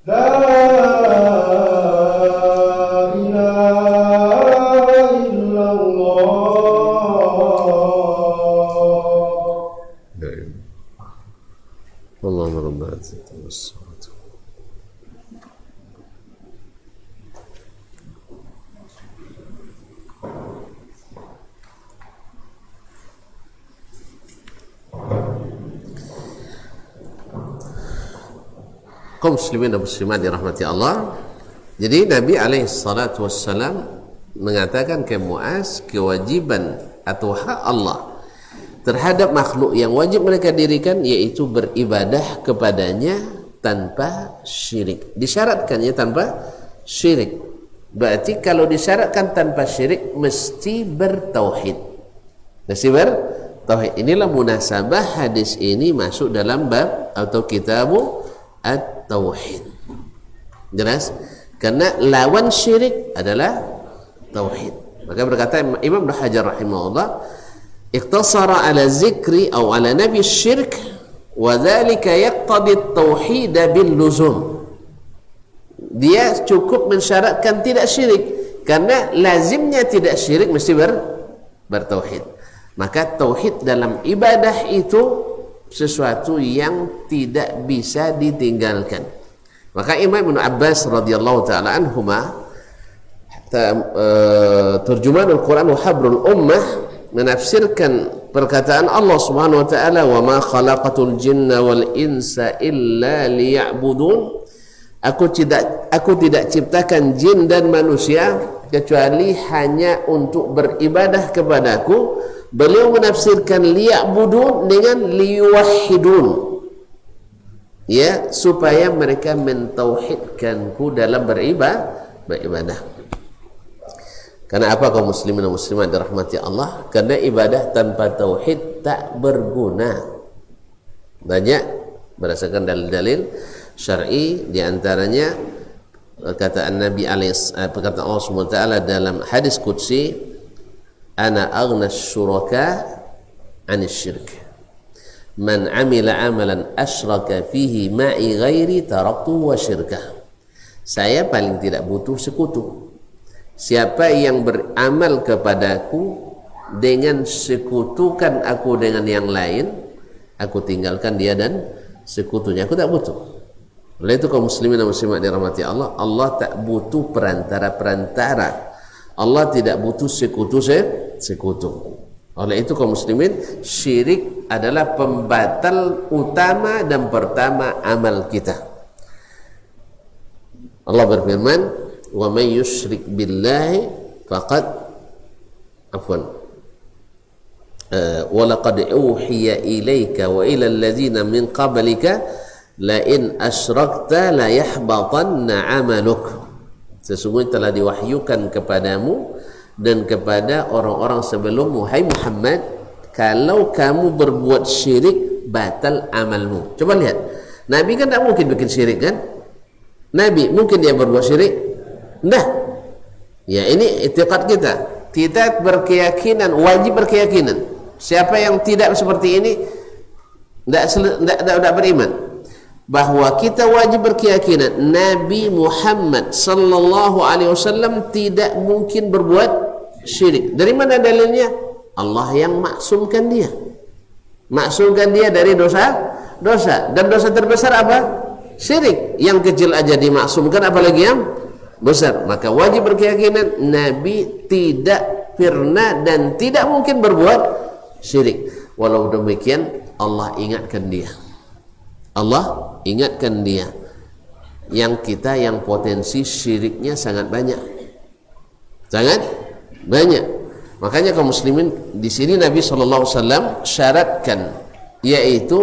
La ilaha illallah. Allahu Rabbana wassalatu. Kaum muslimin dan muslimat dirahmati Allah. Jadi Nabi alaihissalatu wassalam mengatakan ke Muaz, kewajiban atau hak Allah terhadap makhluk yang wajib mereka dirikan yaitu beribadah kepadanya tanpa syirik. Disyaratkannya tanpa syirik. Berarti kalau disyaratkan tanpa syirik mesti bertauhid. Mesti bertauhid. Inilah munasabah hadis ini masuk dalam bab atau kitabu at-tauhid. Jelas? Karena lawan syirik adalah tauhid. Maka berkata Imam Ibnu Hajar rahimahullah, iqtasara ala zikri atau ala nabi syirk wa dzalika yaqtadi at-tauhid bil luzum. Dia cukup mensyaratkan tidak syirik karena lazimnya tidak syirik mesti bertauhid. Maka tauhid dalam ibadah itu sesuatu yang tidak bisa ditinggalkan. Maka Imam Ibnu Abbas radhiyallahu taala anhuma, terjemahan Al-Quran wa habrul ummah, menafsirkan perkataan Allah Subhanahu wa taala, "Wa ma khalaqatul jinna wal insa illa liya'budun." Aku tidak ciptakan jin dan manusia kecuali hanya untuk beribadah kepadaku. Beliau menafsirkan liya'budun dengan liyuwahhidun, ya, supaya mereka mentauhidkanku dalam beribadah. Karena apa kaum muslimin dan muslimat dirahmati Allah? Karena ibadah tanpa tauhid tak berguna. Banyak berdasarkan dalil-dalil syar'i, di antaranya perkataan Nabi perkataan Allah Subhanahu wa taala dalam hadis qudsi, "Ana aghna syuraka 'anil syirk. Man 'amila 'amalan asyraka fihi ma'i ghairi taraktu wa syirkah." Saya paling tidak butuh sekutu. Siapa yang beramal kepadaku dengan sekutukan aku dengan yang lain, aku tinggalkan dia dan sekutunya. Aku tak butuh. Oleh itu kaum muslimin dan muslimat dirahmati Allah, Allah tak butuh perantara. Allah tidak butuh sekutu. Oleh itu kaum muslimin, syirik adalah pembatal utama dan pertama amal kita. Allah berfirman, "Wa may yusyrik billahi faqad wa laqad uhiya ilaika wa ila alladhina min qablika la in asyrakta la yahbatanna 'amaluk." Sesungguhnya telah diwahyukan kepadamu dan kepada orang-orang sebelummu, hai Muhammad, kalau kamu berbuat syirik batal amalmu. Coba lihat, Nabi kan tak mungkin bikin syirik kan? Nabi mungkin dia berbuat syirik? Nah, ya ini i'tiqad kita. Kita berkeyakinan, wajib berkeyakinan. Siapa yang tidak seperti ini tidak beriman. Bahwa kita wajib berkeyakinan Nabi Muhammad sallallahu alaihi wasallam tidak mungkin berbuat syirik. Dari mana dalilnya? Allah yang maksumkan dia. Maksumkan dia dari dosa. Dan dosa terbesar apa? Syirik. Yang kecil aja dimaksumkan, apalagi yang besar. Maka wajib berkeyakinan Nabi tidak pernah dan tidak mungkin berbuat syirik. Walau demikian Allah ingatkan dia. Allah ingatkan dia. Yang kita yang potensi syiriknya sangat banyak. Sangat banyak. Makanya kaum muslimin di sini Nabi SAW syaratkan, yaitu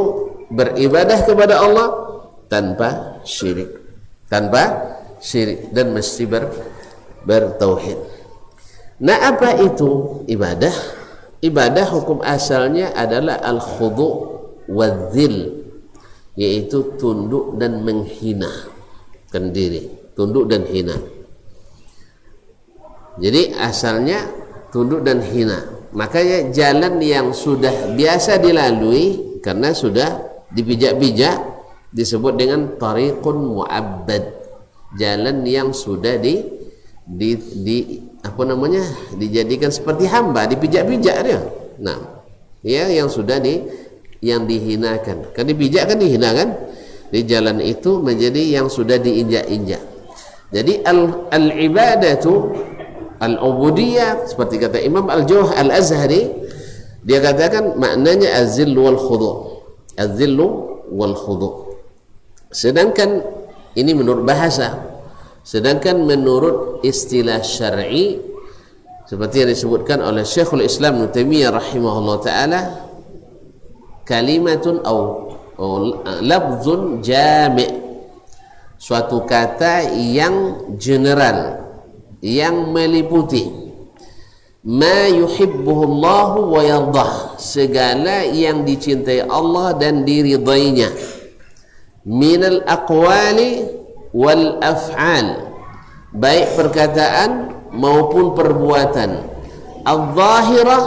beribadah kepada Allah tanpa syirik. Dan mesti bertauhid. Nah, apa itu ibadah? Ibadah hukum asalnya adalah al-khudu' wadzil, yaitu tunduk dan menghinakan diri, tunduk dan hina. Jadi asalnya tunduk dan hina. Makanya jalan yang sudah biasa dilalui karena sudah dipijak-pijak disebut dengan tariqun mu'abbad. Jalan yang sudah dijadikan seperti hamba, dipijak-pijak dia. Nah, ya, yang sudah yang dihinakan. Kan dipijak kan dihina kan? Di jalan itu menjadi yang sudah diinjak-injak. Jadi al-ibadatu al-ubudiyah, seperti kata Imam Al-Jawh Al-Azhari, dia katakan maknanya az-zillu wal khudu'. Az-zillu wal khudu'. Sedangkan ini menurut bahasa. Sedangkan menurut istilah syar'i, seperti yang disebutkan oleh Syekhul Islam Ibnu Taimiyah rahimahullah taala, kalimatun atau lafzun jami', suatu kata yang general, yang meliputi ma yuhibbuhullahu wa yardah, segala yang dicintai Allah dan diridainya, minal aqwali wal af'al, baik perkataan maupun perbuatan, al-zahirah,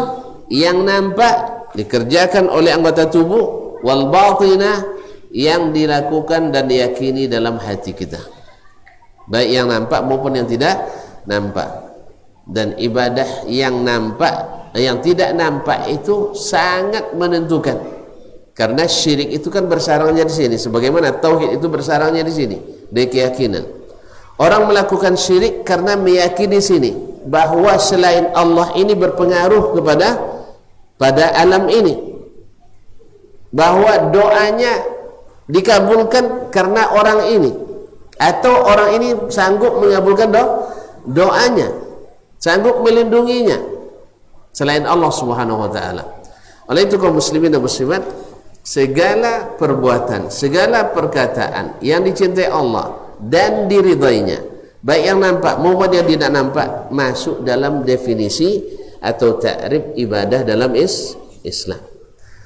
yang nampak dikerjakan oleh anggota tubuh, wal batinah, yang dilakukan dan diyakini dalam hati kita, baik yang nampak maupun yang tidak nampak. Dan ibadah yang nampak, yang tidak nampak itu sangat menentukan, karena syirik itu kan bersarangnya di sini, sebagaimana tauhid itu bersarangnya di sini, dari keyakinan. Orang melakukan syirik karena meyakini sini bahwa selain Allah ini berpengaruh kepada pada alam ini, bahwa doanya dikabulkan karena orang ini, atau orang ini sanggup mengabulkan doanya, sanggup melindunginya selain Allah Subhanahu wa taala. Oleh itu kaum muslimin dan muslimat, segala perbuatan, segala perkataan yang dicintai Allah dan diridainya, baik yang nampak maupun yang tidak nampak, masuk dalam definisi atau ta'rif ibadah dalam Islam.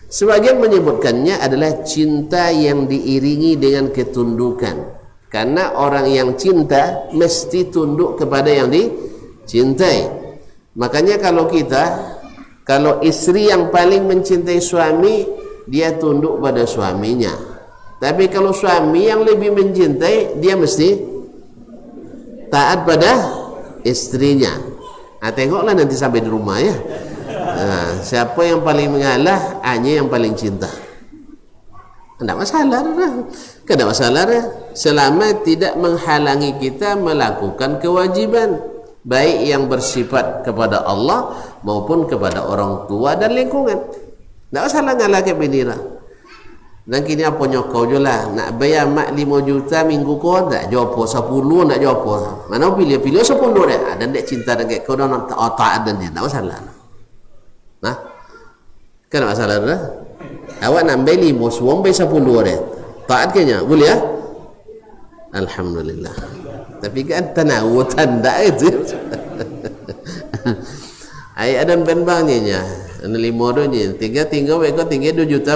Sebagian menyebutkannya adalah cinta yang diiringi dengan ketundukan, karena orang yang cinta mesti tunduk kepada yang dicintai. Makanya kalau istri yang paling mencintai suami, dia tunduk pada suaminya. Tapi kalau suami yang lebih mencintai, dia mesti taat pada istrinya. Tengoklah nanti sampai di rumah ya. Siapa yang paling mengalah, hanya yang paling cinta. Tidak masalah, tidak masalah. Selama tidak menghalangi kita melakukan kewajiban, baik yang bersifat kepada Allah maupun kepada orang tua dan lingkungan. Tak masalah ngalah ke bini lah. Dan kini apa nyokau je lah, nak bayar mak 5 juta minggu kau tak jopo 10 nak jopo. Mana pilih 10 dah. Dan dia cinta dengan kau dan taat dan dia. Tak masalah. Nah, kan masalah dah. Awak nak bayar 5, suam bayar 10 dah. Taat kayaknya boleh ya? Alhamdulillah. Tapi kan tanawutan tak itu. Ayat dan benbangnya. 5 donya. Tinggal mereka tinggal 2 juta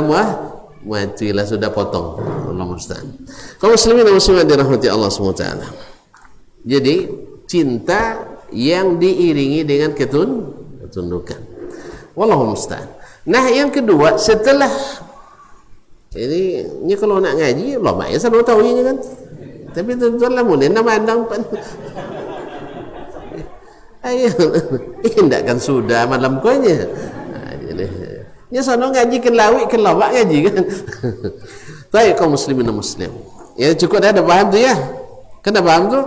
matilah sudah potong. Allah musta'an. Kaum muslimin dan muslimat dirahmati Allah SWT. Jadi cinta yang diiringi dengan ketundukan. Wallahu musta'an. Nah, yang kedua, setelah ini kalau nak ngaji, lama ya selalu tahu ini kan. Tapi tuan-tuan lah mulai nak mandang pan. Ayo, indah kan sudah malam kuanya. Ya sono ngaji ke lawik ke lawak ngaji kan. Baik kaum muslimin dan muslim. Ya cukup dah ada paham tu ya. Kena paham tu?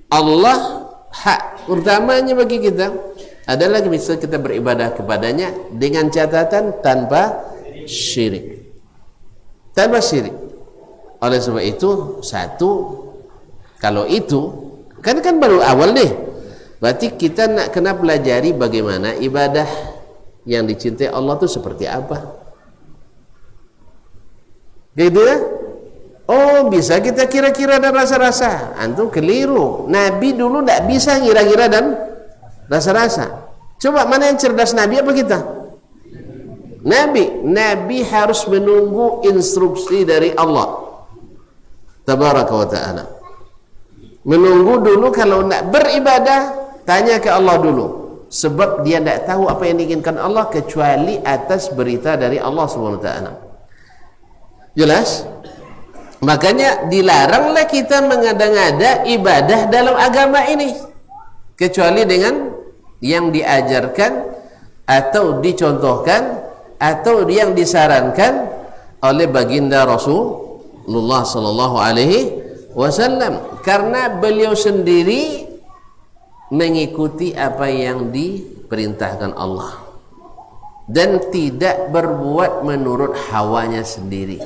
Allah hak utamanya bagi kita adalah bisa kita beribadah kepadanya dengan catatan tanpa syirik. Tanpa syirik. Oleh sebab itu, satu, kalau itu kan baru awal nih. Berarti kita nak kena pelajari bagaimana ibadah yang dicintai Allah itu seperti apa. Gitu ya? Oh, bisa kita kira-kira dan rasa-rasa. Antum keliru. Nabi dulu tidak bisa ngira-ngira dan rasa-rasa. Coba mana yang cerdas, Nabi apa kita? Nabi harus menunggu instruksi dari Allah Tabaraka wa ta'ala. Menunggu dulu, kalau nak beribadah tanya ke Allah dulu, sebab dia tidak tahu apa yang diinginkan Allah kecuali atas berita dari Allah SWT. Jelas? Makanya dilaranglah kita mengada-ngada ibadah dalam agama ini kecuali dengan yang diajarkan atau dicontohkan atau yang disarankan oleh baginda Rasulullah sallallahu alaihi wasallam, karena beliau sendiri mengikuti apa yang diperintahkan Allah dan tidak berbuat menurut hawanya sendiri,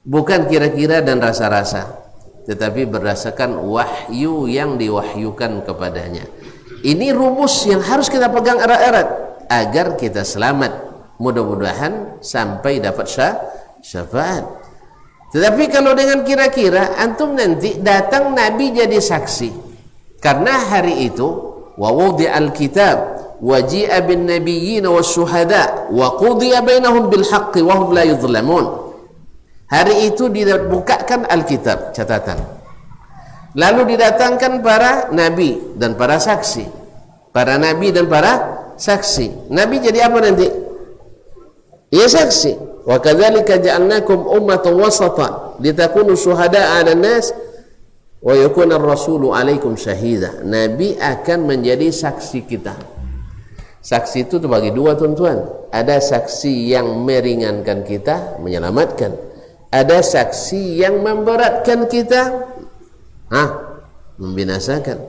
bukan kira-kira dan rasa-rasa, tetapi berdasarkan wahyu yang diwahyukan kepadanya. Ini rumus yang harus kita pegang erat-erat agar kita selamat, mudah-mudahan sampai dapat syafaat. Tetapi kalau dengan kira-kira, antum nanti datang Nabi jadi saksi. Karena hari itu wa wudi'al kitab wa ji'a bin nabiyyin wasyuhada wa qudiya bainahum bil haqqi wa hum la yuzlamun. Hari itu dibukakan Alkitab, catatan. Lalu didatangkan para nabi dan para saksi. Para nabi dan para saksi. Nabi jadi apa nanti? Ya saksi. Wa kadzalika ja'alnakum ummatan wasatan litakunu syuhada'a 'alan nas wa yakuna ar-rasulu 'alaikum syahida. Nabi akan menjadi saksi kita. Saksi itu terbagi dua, tuan-tuan. Ada saksi yang meringankan kita, menyelamatkan. Ada saksi yang memberatkan kita, membinasakan.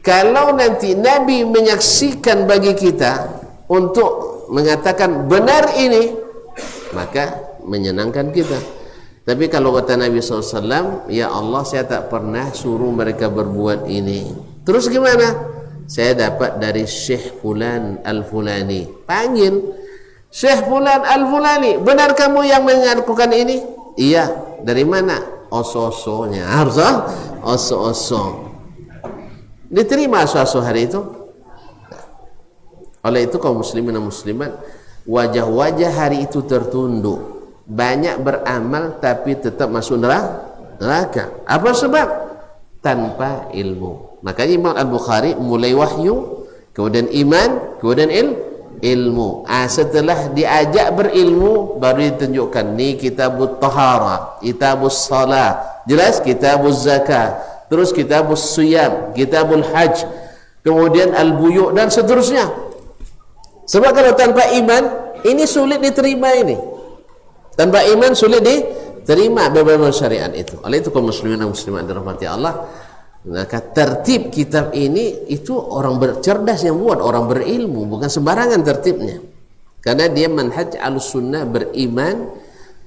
Kalau nanti Nabi menyaksikan bagi kita untuk mengatakan benar ini, maka menyenangkan kita. Tapi kalau kata Nabi SAW, ya Allah saya tak pernah suruh mereka berbuat ini, terus gimana? Saya dapat dari Syekh Fulan Al-Fulani. Panggil Syekh Fulan Al-Fulani, benar kamu yang melakukan ini? Iya. Dari mana? Oso-osonya. Harus oso-oso. Diterima oso-oso hari itu. Oleh itu kaum muslimin dan muslimat, wajah-wajah hari itu tertunduk, banyak beramal tapi tetap masuk neraka. Apa sebab? Tanpa ilmu. Makanya Imam Al-Bukhari mulai wahyu, kemudian iman, kemudian ilmu. Setelah diajak berilmu, baru ditunjukkan ni kitabut tahara, kitabus salat, jelas kitabuz zakah, terus kitabus siyam, kitabul hajj, kemudian al-buyu' dan seterusnya. Sebab kalau tanpa iman, ini sulit diterima ini. Tanpa iman sulit diterima beberapa syariat itu. Oleh itu kaum muslimin dan muslimat dirahmati Allah, maka tertib kitab ini itu orang bercerdas yang buat, orang berilmu, bukan sembarangan tertibnya. Karena dia manhaj al-sunnah, beriman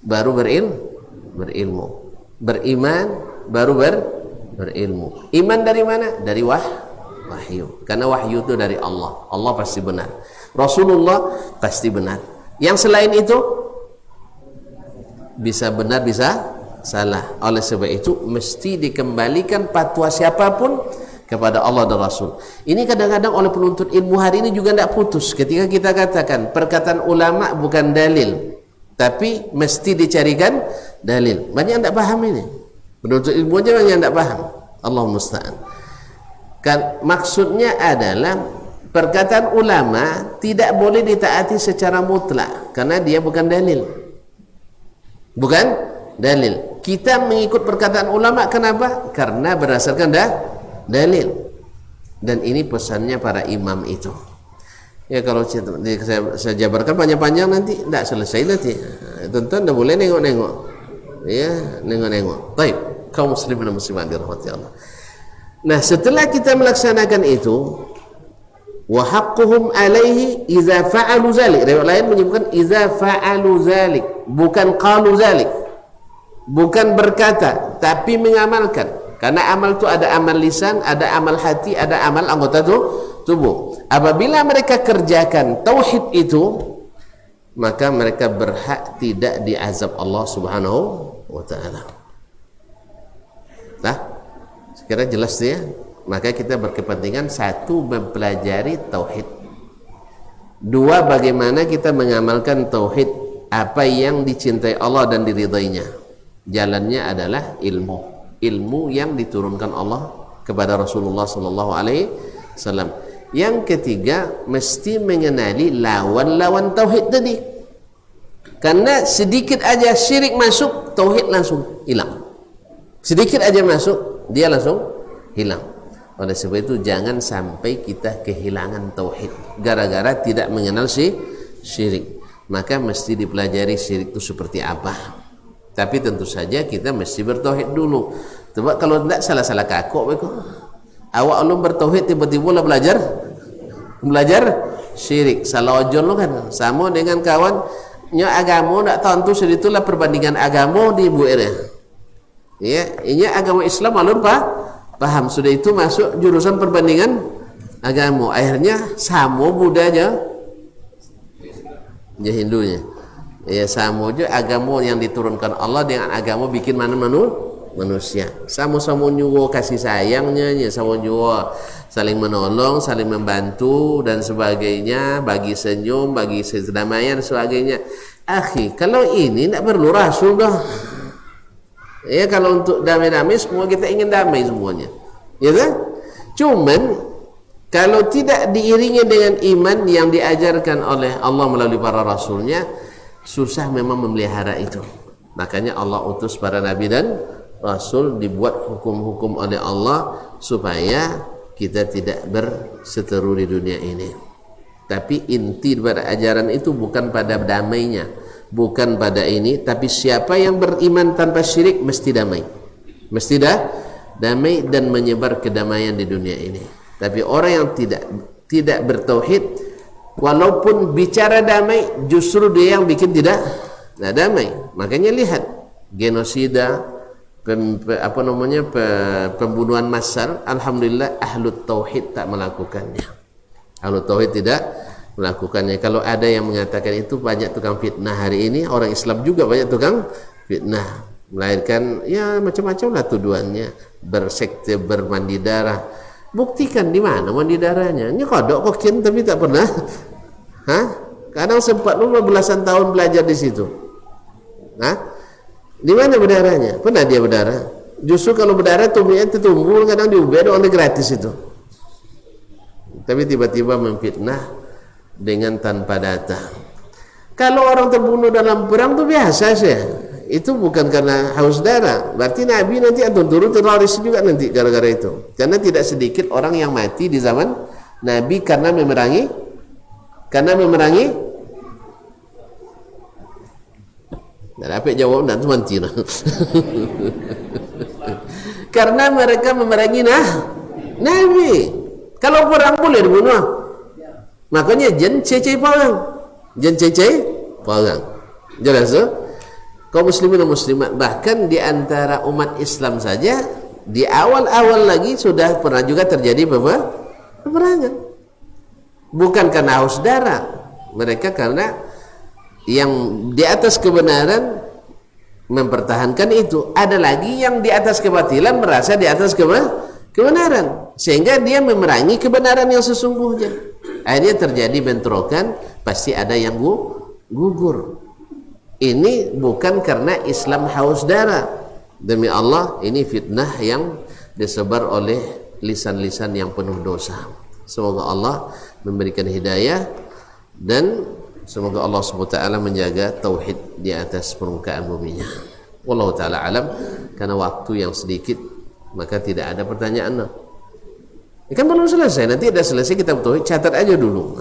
baru berilmu. Beriman baru berilmu. Iman dari mana? Dari wahyu. Karena wahyu itu dari Allah. Allah pasti benar. Rasulullah pasti benar. Yang selain itu bisa benar, bisa salah. Oleh sebab itu mesti dikembalikan fatwa siapapun kepada Allah dan Rasul. Ini kadang-kadang oleh penuntut ilmu hari ini juga tidak putus. Ketika kita katakan perkataan ulama bukan dalil, tapi mesti dicarikan dalil. Banyak yang tidak paham ini. Penuntut ilmu aja banyak yang tidak paham. Allah musta'an. Kan maksudnya adalah perkataan ulama tidak boleh ditaati secara mutlak karena dia bukan dalil. Bukan dalil. Kita mengikut perkataan ulama, kenapa? Karena berdasarkan dalil. Dan ini pesannya para imam itu. Ya kalau saya jabarkan panjang-panjang nanti tidak selesai nanti. Tonton dah boleh nengok-nengok. Ya, nengok-nengok. Baik, kaum muslimin dan muslimat dirahmati Allah. Nah, setelah kita melaksanakan itu, wa haqquhum alaihi idza fa'alu zalik. Riwayat lain menyebutkan idza fa'alu zalik, bukan qalu zalik. Bukan berkata, tapi mengamalkan. Karena amal itu ada amal lisan, ada amal hati, ada amal anggota tubuh. Apabila mereka kerjakan tauhid itu, maka mereka berhak tidak diazab Allah Subhanahu wa taala. Nah, sekira jelas ya. Maka kita berkepentingan satu, mempelajari tauhid. Dua, bagaimana kita mengamalkan tauhid, apa yang dicintai Allah dan diridainya. Jalannya adalah ilmu yang diturunkan Allah kepada Rasulullah sallallahu alaihi wasallam. Yang ketiga, mesti mengenali lawan-lawan tauhid tadi. Karena sedikit aja syirik masuk, tauhid langsung hilang. Sedikit aja masuk, dia langsung hilang. Oleh sebab itu jangan sampai kita kehilangan tauhid gara-gara tidak mengenal syirik. Maka mesti dipelajari syirik itu seperti apa. Tapi tentu saja kita mesti bertauhid dulu. Sebab kalau tidak salah-salah kakok begitu. Awak belum bertauhid tiba-tiba lah belajar syirik. Salah ojol lo kan. Sama dengan kawan nya agama tak tentu seditulah perbandingan agama di Bu Ere. Ya, ini agama Islam alur paham. Sudah itu masuk jurusan perbandingan agama. Akhirnya sama budanya ya Hindunya. Ya sama aja agama yang diturunkan Allah dengan agama bikin mana manusia. Sama-sama nyuruh kasih sayangnya, sama nyuruh saling menolong, saling membantu dan sebagainya, bagi senyum, bagi kedamaian dan sebagainya. Akhi, kalau ini tidak perlu rasul dah. Ya kalau untuk damai-damai semua kita ingin damai semuanya. Ya kan? Cuman kalau tidak diiringi dengan iman yang diajarkan oleh Allah melalui para rasulnya, susah memang memelihara itu. Makanya Allah utus para nabi dan rasul, dibuat hukum-hukum oleh Allah supaya kita tidak berseteru di dunia ini. Tapi inti pada ajaran itu bukan pada damainya, bukan pada ini, tapi siapa yang beriman tanpa syirik mesti damai. Mesti damai dan menyebar kedamaian di dunia ini. Tapi orang yang tidak bertauhid, Walaupun bicara damai, justru dia yang bikin tidak damai. Makanya lihat genosida, pembunuhan massal, alhamdulillah ahlu tauhid tak melakukannya. Ahlu tauhid tidak melakukannya. Kalau ada yang mengatakan itu banyak tukang fitnah hari ini, orang Islam juga banyak tukang fitnah, melahirkan ya macam-macam lah tuduhannya, bersekte, bermandi darah. Buktikan di mana mandi darahnya? Ini kodok kokin tapi tak pernah. Kadang sempat lu belasan tahun belajar di situ. Di mana berdarahnya? Pernah dia berdarah? Justru kalau berdarah tubuhnya tumbuh, kadang diubah oleh gratis itu. Tapi tiba-tiba memfitnah dengan tanpa data. Kalau orang terbunuh dalam perang itu biasa sih. Itu bukan karena haus darah. Berarti Nabi nanti akan turun teroris juga nanti gara-gara itu. Karena tidak sedikit orang yang mati di zaman Nabi karena memerangi dan apa jawab dan mati karena mereka memerangi Nabi. Kalau perang boleh dibunuh. Makanya jen cecai perang. Jelas tu? Kaum muslimin dan muslimat, bahkan di antara umat Islam saja di awal-awal lagi sudah pernah juga terjadi peperangan. Bukan karena haus darah, mereka karena yang di atas kebenaran mempertahankan itu. Ada lagi yang di atas kebatilan merasa di atas kebenaran, sehingga dia memerangi kebenaran yang sesungguhnya. Akhirnya terjadi bentrokan, pasti ada yang gugur. Ini bukan karena Islam haus darah. Demi Allah, ini fitnah yang disebar oleh lisan-lisan yang penuh dosa. Semoga Allah memberikan hidayah dan semoga Allah SWT menjaga tauhid di atas permukaan buminya. Wallahu ta'ala alam. Karena waktu yang sedikit, maka tidak ada pertanyaan. Kan belum selesai, nanti dah selesai kita tauhid, catat aja dulu.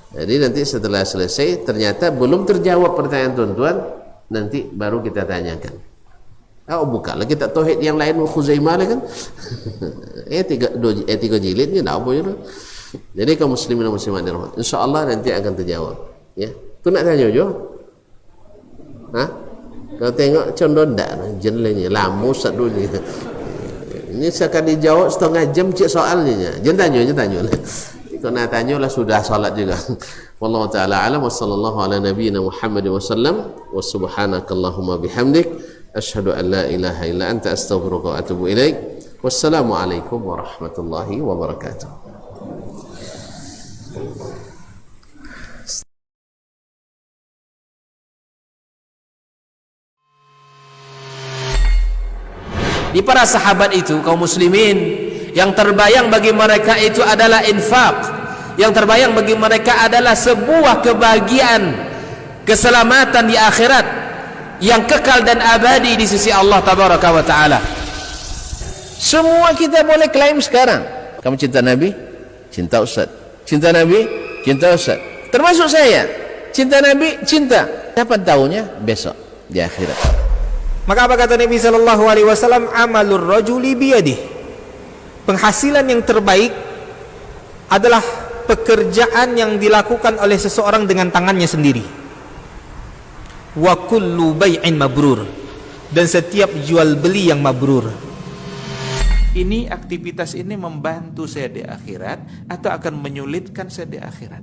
Jadi nanti setelah selesai ternyata belum terjawab pertanyaan tuan-tuan, nanti baru kita tanyakan. Buka lagi kita tauhid yang lain Khuzaimah lah kan. tiga jilid ni apa je. Jadi kaum muslimin dan muslimat dirahmati, insyaallah nanti akan terjawab. Ya, tu nak tanya jo. Kau tengok condong dak jenlenya lama sat dulu ni. Ini sekali dijawab setengah jam cik soalnya. Jangan tanya. Kalau nak tanya lah sudah salat juga. Wallahu taala alam wa sallallahu ala nabiyyina Muhammad wa sallam wa subhanakallahumma bihamdik asyhadu an la ilaha illa anta astaghfiruka wa atubu ilaik. Wassalamu alaikum warahmatullahi wabarakatuh. Di para sahabat itu, kaum muslimin, yang terbayang bagi mereka itu adalah infak. Yang terbayang bagi mereka adalah sebuah kebahagiaan, keselamatan di akhirat yang kekal dan abadi di sisi Allah tabaraka wa taala. Semua kita boleh klaim sekarang. Kamu cinta Nabi? Cinta Ustaz. Cinta Nabi? Cinta Ustaz. Termasuk saya. Cinta Nabi? Cinta. Kapan tahunya? Besok di akhirat. Maka apa kata Nabi sallallahu alaihi wasallam? Amalur rajuli biyadih. Penghasilan yang terbaik adalah pekerjaan yang dilakukan oleh seseorang dengan tangannya sendiri. Wa kullu bai'in mabrur. Dan setiap jual beli yang mabrur. Ini aktivitas ini membantu saya di akhirat atau akan menyulitkan saya di akhirat.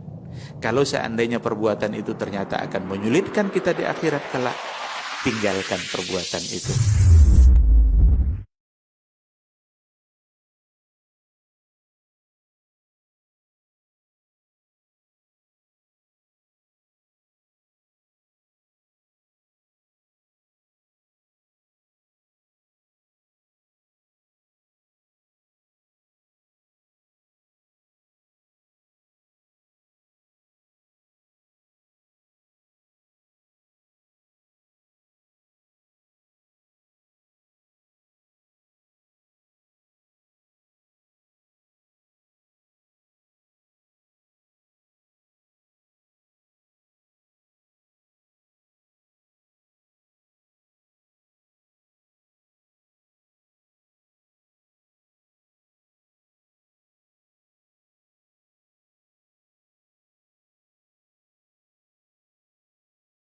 Kalau seandainya perbuatan itu ternyata akan menyulitkan kita di akhirat kelak, tinggalkan perbuatan itu.